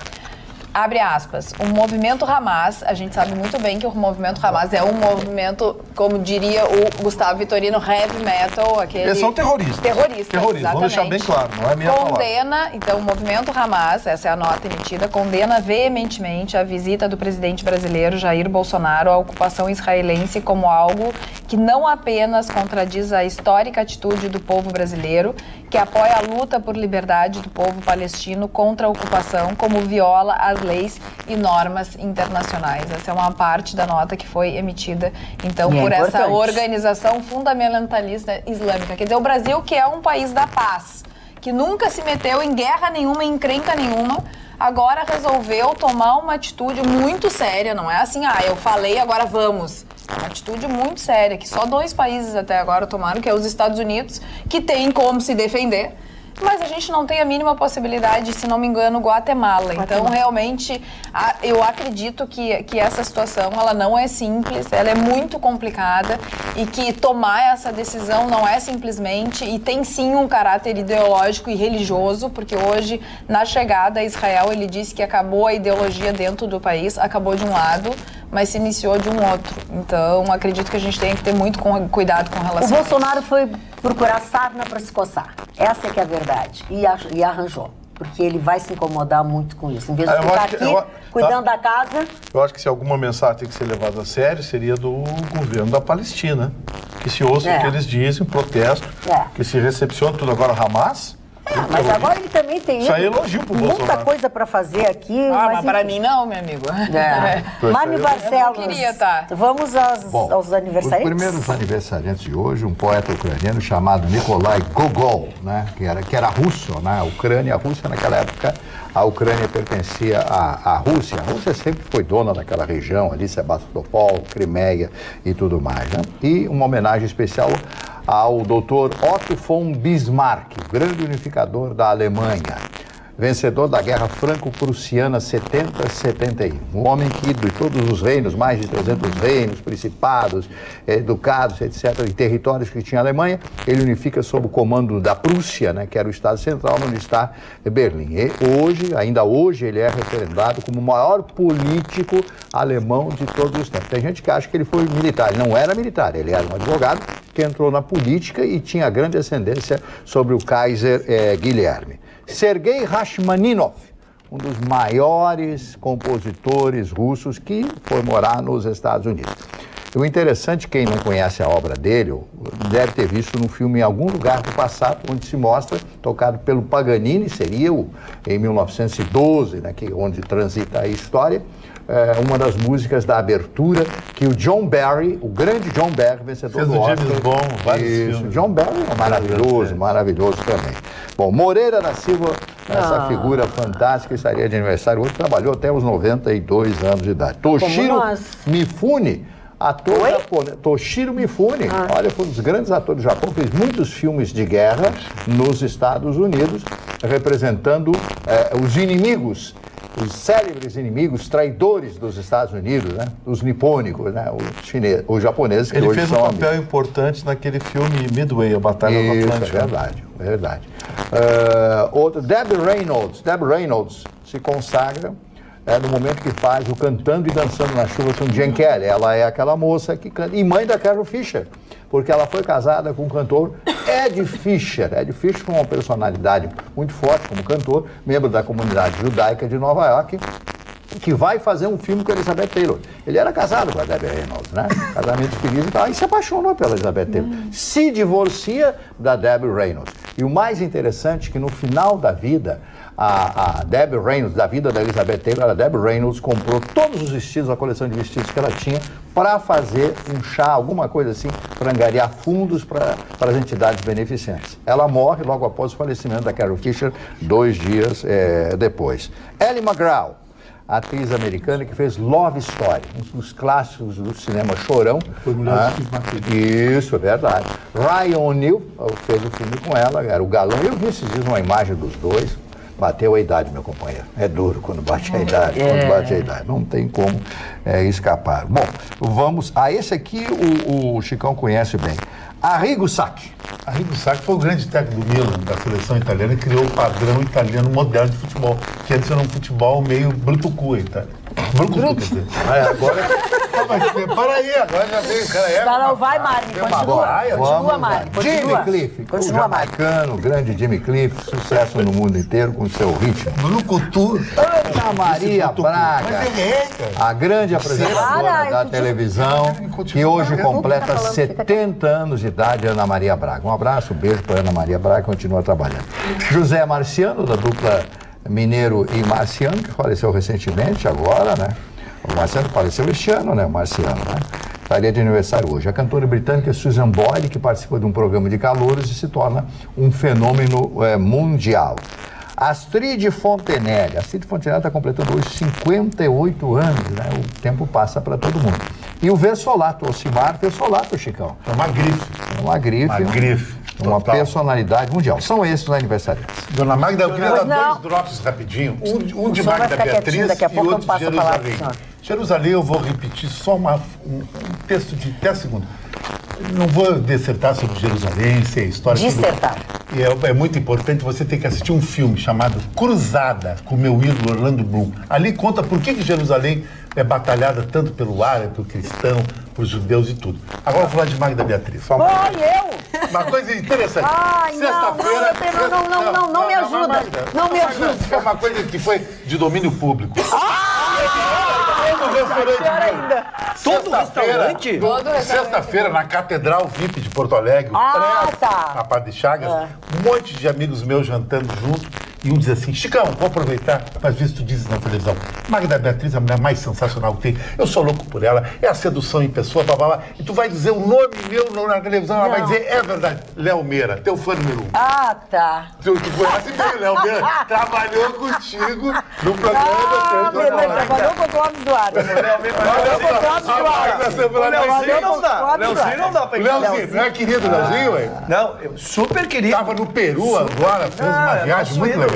Abre aspas, o movimento Hamas, a gente sabe muito bem que o movimento Hamas é um movimento, como diria o Gustavo Vitorino, heavy metal, aquele... Eles são terroristas. Terroristas, vamos deixar bem claro, não é minha palavra. Condena, então o movimento Hamas, essa é a nota emitida, condena veementemente a visita do presidente brasileiro Jair Bolsonaro à ocupação israelense como algo que não apenas contradiz a histórica atitude do povo brasileiro, que apoia a luta por liberdade do povo palestino contra a ocupação, como viola as leis e normas internacionais. Essa é uma parte da nota que foi emitida, então, por essa organização fundamentalista islâmica. Quer dizer, o Brasil, que é um país da paz, que nunca se meteu em guerra nenhuma, em encrenca nenhuma, agora resolveu tomar uma atitude muito séria. Não é assim, eu falei, agora vamos. É uma atitude muito séria, que só 2 países até agora tomaram, que é os Estados Unidos, que tem como se defender, mas a gente não tem a mínima possibilidade, se não me engano, Guatemala. Então, realmente, eu acredito que essa situação, ela não é simples, ela é muito complicada e que tomar essa decisão não é simplesmente, e tem sim um caráter ideológico e religioso, porque hoje, na chegada a Israel, ele disse que acabou a ideologia dentro do país, acabou de um lado, mas se iniciou de um outro. Então, acredito que a gente tem que ter muito cuidado com relação a isso. O Bolsonaro foi procurar sarna para se coçar. Essa é que é a verdade. E arranjou. Porque ele vai se incomodar muito com isso. Em vez de ficar aqui cuidando da casa... Eu acho que se alguma mensagem tem que ser levada a sério, seria do governo da Palestina. Que se ouça o que eles dizem, protesto, que se recepciona tudo. Agora, Hamas... mas agora ele também tem muita coisa para fazer aqui. Mas para mim não, meu amigo. Mami Barcelos, vamos aos aniversariantes? Os primeiros aniversariantes de hoje, um poeta ucraniano chamado Nikolai Gogol, né, que era russo, né, a Rússia naquela época, a Ucrânia pertencia à Rússia. A Rússia sempre foi dona daquela região ali, Sebastopol, Crimeia e tudo mais, né? E uma homenagem especial ao Dr. Otto von Bismarck, grande unificador da Alemanha, vencedor da Guerra Franco-Prussiana 70-71. Um homem que, de todos os reinos, mais de 300 reinos, principados, ducados, etc., e territórios que tinha a Alemanha, ele unifica sob o comando da Prússia, né, que era o Estado Central, onde está Berlim. E ainda hoje, ele é referendado como o maior político alemão de todos os tempos. Tem gente que acha que ele foi militar. Ele não era militar, ele era um advogado que entrou na política e tinha grande ascendência sobre o Kaiser Guilherme. Sergei Rachmaninov, um dos maiores compositores russos que foi morar nos Estados Unidos. O interessante, quem não conhece a obra dele, deve ter visto no filme em algum lugar do passado, onde se mostra, tocado pelo Paganini, seria em 1912, né, onde transita a história, uma das músicas da abertura que o John Barry, o grande John Barry, vencedor do Oscar. James Bond, vários filmes. John Barry é maravilhoso também. Bom, Moreira da Silva, essa figura fantástica, estaria de aniversário hoje, trabalhou até os 92 anos de idade. Toshiro Mifune, ator japonês. Toshiro Mifune, olha, foi um dos grandes atores do Japão, fez muitos filmes de guerra nos Estados Unidos, representando os inimigos, os célebres inimigos, traidores dos Estados Unidos, né? Os nipônicos, né? Os japoneses que ele hoje fez um papel importante naquele filme Midway, a Batalha do Atlântico. É verdade. Debbie Reynolds se consagra no momento que faz o Cantando e Dançando na Chuva com Gene Kelly. Ela é aquela moça que canta, e mãe da Carol Fisher, porque ela foi casada com o cantor Ed Fisher. Ed Fisher foi uma personalidade muito forte como cantor, membro da comunidade judaica de Nova York, que vai fazer um filme com a Elizabeth Taylor. Ele era casado com a Debbie Reynolds, né? Casamento feliz e tal, e se apaixonou pela Elizabeth Taylor. Se divorcia da Debbie Reynolds. E o mais interessante é que no final da vida, a Debbie Reynolds, da vida da Elizabeth Taylor, a Debbie Reynolds comprou todos os vestidos, a coleção de vestidos que ela tinha, para fazer um chá, alguma coisa assim, para angariar fundos para as entidades beneficentes. Ela morre logo após o falecimento da Carol Fisher, 2 dias depois. Ellie McGraw, atriz americana que fez Love Story, um dos clássicos do cinema chorão. Foi mulher de Isso, é verdade. Ryan O'Neal fez o filme com ela, era o galão. Eu vi esses dias uma imagem dos dois. Bateu a idade, meu companheiro. É duro quando bate a idade, Não tem como escapar. Bom, vamos a esse aqui, o Chicão conhece bem. Arrigo Sacchi. Arrigo Sacchi foi o grande técnico do Milan, da seleção italiana, e criou o padrão italiano moderno de futebol, que antes era um futebol meio brutucu, Brucutu, quer dizer. Agora... Mas para aí, agora já veio o cara. Não, vai, Mari, continua, Mari. Jimmy Cliff, o jamaicano, o grande Jimmy Cliff, sucesso no mundo inteiro com seu ritmo. Brucutu. Ana Maria Braga, a grande apresentadora da televisão, que hoje completa 70 anos de idade, Ana Maria Braga. Um abraço, beijo para Ana Maria Braga, continua trabalhando. José Marciano, da dupla Mineiro e Marciano, que faleceu recentemente, agora, né? O Marciano faleceu este ano, né? O Marciano, né? Estaria de aniversário hoje. A cantora britânica Susan Boyle, que participa de um programa de calouros e se torna um fenômeno mundial. Astrid Fontenelle. Astrid Fontenelle está completando hoje 58 anos, né? O tempo passa para todo mundo. E o Versolato, Ocimar Versolato, Chicão. É uma grife. Uma grife. Uma personalidade mundial. São esses os aniversariantes. Dona Magda, eu queria dar 2 drops rapidinho. Um de Magda Beatriz e outro de Jerusalém. Jerusalém, eu vou repetir só um texto de 10 segundos. Não vou dissertar sobre Jerusalém, se é história... Dissertar. É muito importante, você tem que assistir um filme chamado Cruzada, com o meu ídolo Orlando Bloom. Ali conta por que Jerusalém é batalhada tanto pelo árabe, pelo cristão, para os judeus e tudo. Agora vou falar de Magda Beatriz. Eu? Uma coisa interessante. Ai, sexta-feira... Não me ajuda. Não me ajuda. É uma coisa que foi de domínio público. Todo restaurante? Sexta-feira, na Catedral VIP de Porto Alegre, na Padre Chagas, um monte de amigos meus jantando junto. E um diz assim, Chicão, vou aproveitar, mas visto tu dizes na televisão, Magda Beatriz é a mulher mais sensacional que tem, eu sou louco por ela, é a sedução em pessoa, blá, e tu vai dizer o nome meu na televisão, ela vai dizer, é verdade, Léo Meira, teu fã número 1. Ah, tá. Tu conhece bem, Léo Meira, trabalhou contigo no programa. Trabalhou com o Clóvis Duarte. Leozinho não dá. Leozinho não dá pra entender. Leozinho, não é querido Leozinho, ué? Não, super querido. Tava no Peru agora, fez uma viagem muito legal.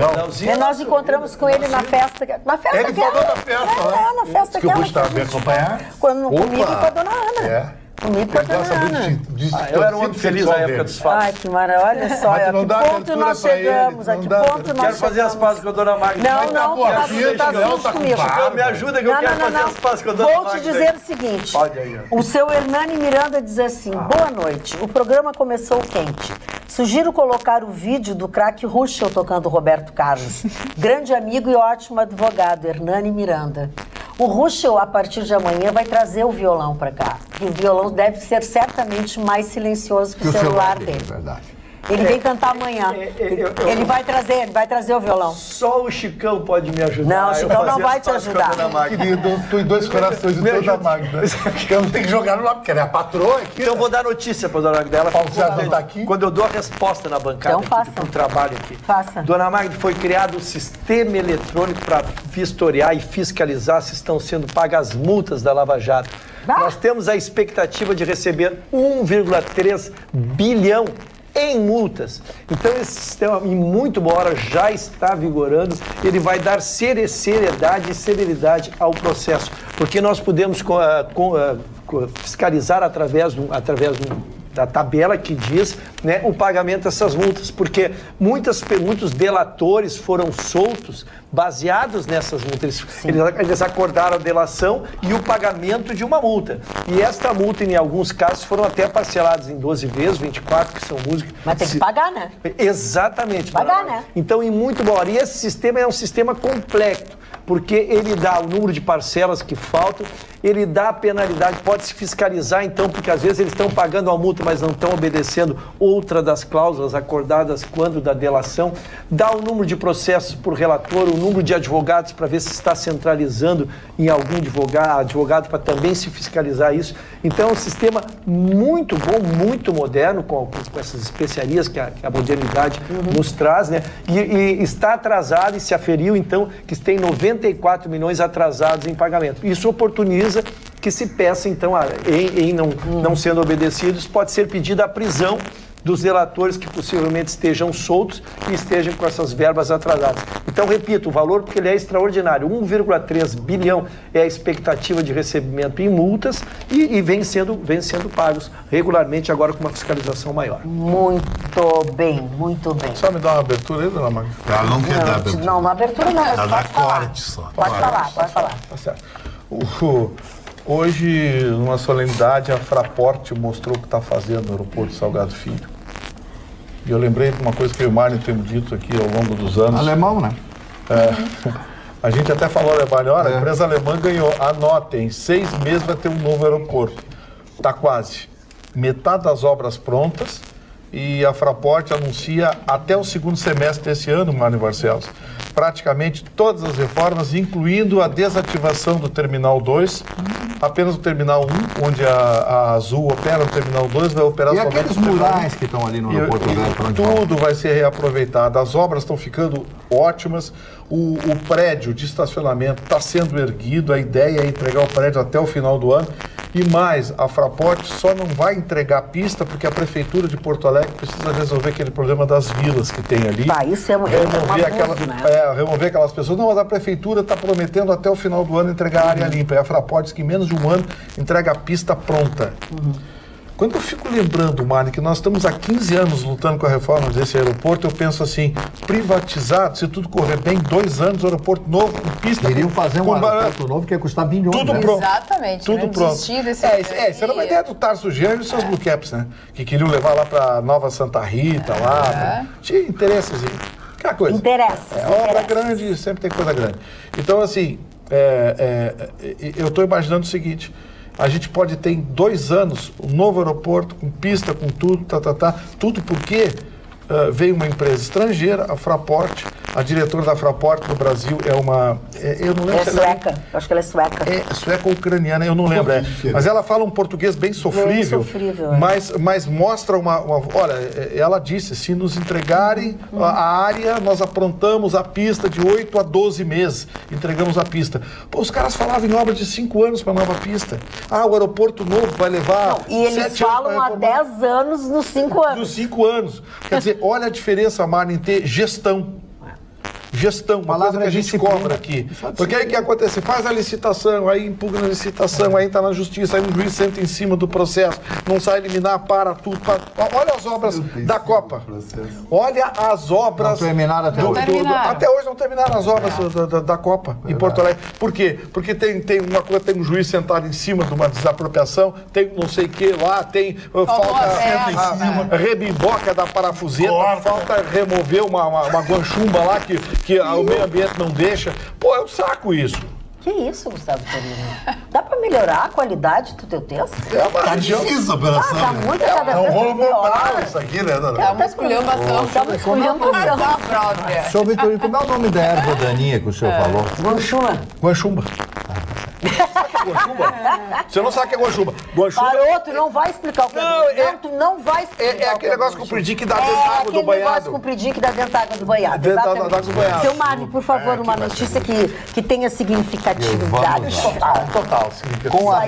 Nós encontramos com ele na festa. Ele falou da festa lá. Na festa que o Russo estava bem acompanhado. Comigo e com a dona Ana. Comigo com a dona Ana. Eu era um homem feliz na época dos fatos. Ai, que maravilha. Olha só, a que ponto nós chegamos. A que ponto nós chegamos. Quero fazer as pazes com a dona Magda. Não, tá junto comigo. Me ajuda que eu quero fazer as pazes com a dona Magda. Vou te dizer o seguinte. O seu Hernani Miranda diz assim, boa noite, o programa começou quente. Sugiro colocar o vídeo do craque Ruschel tocando Roberto Carlos. Grande amigo e ótimo advogado, Hernani Miranda. O Ruschel, a partir de amanhã, vai trazer o violão para cá. E o violão deve ser certamente mais silencioso que o celular dele. É verdade. Ele vem cantar amanhã. Ele vai trazer o violão. Só o Chicão pode me ajudar. Não, o Chicão não vai te ajudar. Querido, tu e dois corações e toda a Magda. Eu tenho que jogar no lá, porque ela é a patroa aqui. Então eu vou dar notícia para a dona Magda. Ela tá aqui. Quando eu dou a resposta na bancada, então, faça. Pro trabalho aqui. Faça. Dona Magda, foi criado um sistema eletrônico para vistoriar e fiscalizar se estão sendo pagas as multas da Lava Jato. Nós temos a expectativa de receber 1,3 bilhão em multas. Então esse sistema, em muito boa hora, já está vigorando. Ele vai dar seriedade e celeridade ao processo, porque nós podemos fiscalizar através da tabela que diz, né, o pagamento dessas multas, porque muitos delatores foram soltos baseados nessas multas. Eles acordaram a delação e o pagamento de uma multa. E esta multa, em alguns casos, foram até parceladas em 12 vezes, 24, que são músicas. Mas tem que pagar, né? Exatamente. Pagar, né? Então, em muito boa hora. E esse sistema é um sistema complexo, porque ele dá o número de parcelas que faltam, ele dá a penalidade, pode se fiscalizar então, porque às vezes eles estão pagando a multa, mas não estão obedecendo outra das cláusulas acordadas quando da delação, dá o número de processos por relator, o número de advogados para ver se está centralizando em algum advogado para também se fiscalizar isso. Então é um sistema muito bom, muito moderno, com essas especiarias que a modernidade nos traz, né? E está atrasado e se aferiu então que tem 94 milhões atrasados em pagamento. Isso oportuniza que se peça, então, em não sendo obedecidos, pode ser pedida a prisão dos delatores que possivelmente estejam soltos e estejam com essas verbas atrasadas. Então, repito, o valor, porque ele é extraordinário, 1,3 bilhão é a expectativa de recebimento em multas e vem sendo pagos regularmente, agora com uma fiscalização maior. Muito bem, muito bem. Só me dá uma abertura aí, dona Magda? Ela não quer dar abertura. Não, uma abertura não. Ela dá corte só. Pode falar. Tá certo. Hoje, numa solenidade, a Fraport mostrou o que está fazendo no aeroporto Salgado Filho. E eu lembrei de uma coisa que eu e o Marlon temos dito aqui ao longo dos anos. Alemão, né? A gente até falou alemão, olha, a empresa alemã ganhou, anotem, 6 meses vai ter um novo aeroporto. Está quase. Metade das obras prontas e a Fraport anuncia até o segundo semestre desse ano, Marlon Barcelos, praticamente todas as reformas, incluindo a desativação do Terminal 2, apenas o Terminal 1, onde a Azul opera, o Terminal 2 vai operar somente... E aqueles murais que estão ali no aeroporto velho, para onde tudo vai ser reaproveitado, as obras estão ficando ótimas, o prédio de estacionamento está sendo erguido, a ideia é entregar o prédio até o final do ano, e mais, a Fraport só não vai entregar a pista porque a Prefeitura de Porto Alegre precisa resolver aquele problema das vilas que tem ali. Isso é remover aquelas pessoas. Não, mas a Prefeitura está prometendo até o final do ano entregar a área limpa. E a Fraport diz que em menos de um ano entrega a pista pronta. Quando eu fico lembrando, Mari, que nós estamos há 15 anos lutando com a reforma desse aeroporto, eu penso assim, privatizado, se tudo correr bem, 2 anos, aeroporto novo, com pista... Queriam fazer um aeroporto novo que ia custar bilhões. Tudo pronto. Exatamente. Tudo pronto. Isso era uma ideia do Tarso Genro e seus Blue Caps, né? Que queriam levar lá para Nova Santa Rita, lá. Tinha interesses. Aquela coisa. Interessa. Obra grande, sempre tem coisa grande. Então, assim, eu estou imaginando o seguinte... A gente pode ter em 2 anos um novo aeroporto, com pista, com tudo, tudo porque veio uma empresa estrangeira, a Fraport. A diretora da Fraport no Brasil é uma... eu não lembro. É sueca. Acho que ela é sueca. É sueca ou ucraniana, eu não lembro. Mas ela fala um português bem sofrível. Bem sofrível, mas mostra olha, ela disse, se nos entregarem a área, nós aprontamos a pista de 8 a 12 meses. Entregamos a pista. Pô, os caras falavam em obra de 5 anos para a nova pista. O aeroporto novo vai levar... Não, e eles falam há 10 anos nos 5 anos. Nos 5 anos. Quer dizer, olha a diferença, Mari, em ter gestão. Gestão, uma coisa que a gente cobra aqui. Porque aí o que acontece? Faz a licitação, aí impugna a licitação, aí está na justiça, aí um juiz senta em cima do processo, não sai eliminar, para tudo. Olha as obras da Copa. Olha as obras... Não terminaram até hoje. Até hoje não terminaram as obras da Copa em Porto Alegre. Por quê? Porque tem uma coisa, tem um juiz sentado em cima de uma desapropriação, tem não sei o que lá, tem... falta rebimboca da parafuseta, falta remover uma guanchumba lá que o meio ambiente não deixa. Pô, é um saco isso. Que isso, Gustavo Torino? Dá pra melhorar a qualidade do teu texto? Tá difícil a operação. Tá muito cada vez pior. Isso aqui, né, Dona? É uma esculhambação. É uma esculhambação própria. Senhor Vitorino, como é o nome da erva daninha que o senhor falou? Guanchumba. Guanchumba? Você não sabe o que é guanchumba. Garoto, não vai explicar o que é. Tu não vai explicar. É aquele negócio compridinho que dá dentro da água do banhado. É aquele negócio compridinho que dá dentro da água do banhado. Dentro da água do banhado. Seu Mário, por favor, uma notícia que tenha significatividade. Total. Com a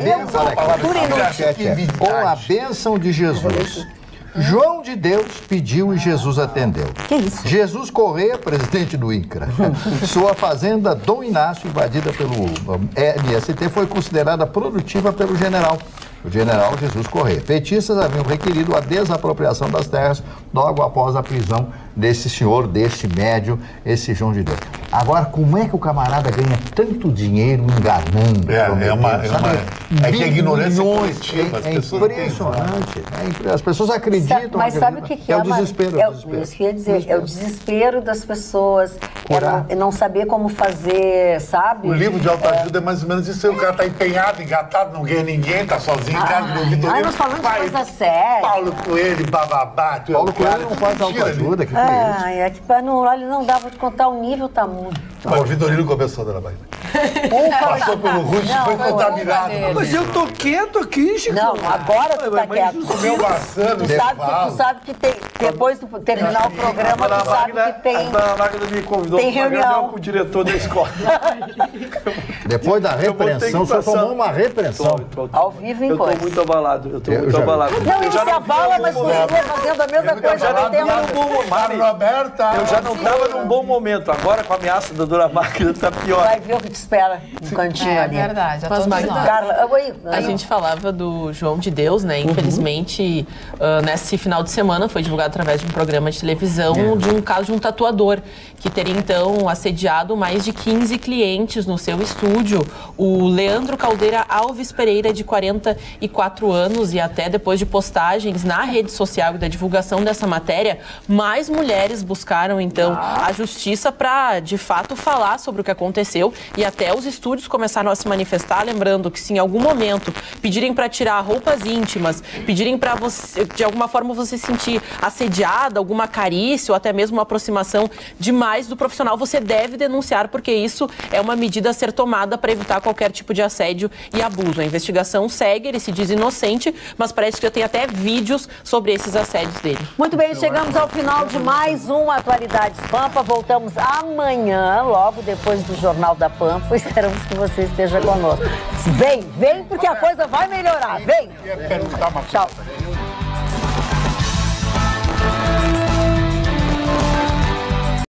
bênção de Jesus. João de Deus pediu e Jesus atendeu. Que isso? Jesus Corrêa, presidente do INCRA. Sua fazenda Dom Inácio, invadida pelo MST, foi considerada produtiva pelo general. O general Jesus Corrêa. Petistas haviam requerido a desapropriação das terras logo após a prisão desse senhor, desse médio, esse João de Deus. Agora, como é que o camarada ganha tanto dinheiro enganando? É que a ignorância coletiva. É impressionante. As pessoas acreditam. Mas sabe o que é? É o desespero. Isso que eu ia dizer. É o desespero das pessoas. É não saber como fazer, sabe? O livro de autoajuda é mais ou menos isso. O cara tá empenhado, engatado, não ganha ninguém, tá sozinho. Nós falamos de coisa séria. Paulo Coelho, bababá. Paulo Coelho não faz autoajuda. Ele não dava de contar o nível, tá muito. Mas o Vitorino começou, Dona Maria. Passou pelo Russo, foi contaminado. Mas eu tô quieto aqui, Chico. Não, agora tu tá quieto. Comeu maçã no Tu sabe que tem, depois de terminar o programa, tu sabe que tem... A Magda me convidou para uma reunião com o diretor da escola. Depois da repreensão, o senhor tomou uma repreensão. Ao vivo em coisa. Eu tô muito abalado, Não, ele se abala, mas continua fazendo a mesma coisa. Eu já não tava num bom momento. Agora, com a ameaça da Dona Magda, tá pior. Vai ver o que te espera no cantinho ali. É verdade. A gente falava do João de Deus, né? Infelizmente, nesse final de semana foi divulgado através de um programa de televisão de um caso de um tatuador que teria então assediado mais de 15 clientes no seu estúdio. O Leandro Caldeira Alves Pereira, de 44 anos, e até depois de postagens na rede social e da divulgação dessa matéria, mais mulheres buscaram então a justiça para, de fato, falar sobre o que aconteceu, e até os estúdios começaram a se manifestar, lembrando que se em algum momento pedirem para tirar roupas íntimas, pedirem para você, de alguma forma, você sentir assediada, alguma carícia ou até mesmo uma aproximação demais do profissional, você deve denunciar, porque isso é uma medida a ser tomada para evitar qualquer tipo de assédio e abuso. A investigação segue, ele se diz inocente, mas parece que já tem até vídeos sobre esses assédios dele. Muito bem, chegamos ao final de mais um Atualidades Pampa. Voltamos amanhã, logo depois do Jornal da Pampa. Esperamos que você esteja conosco. Vem, porque a coisa vai melhorar. Vem! Tchau.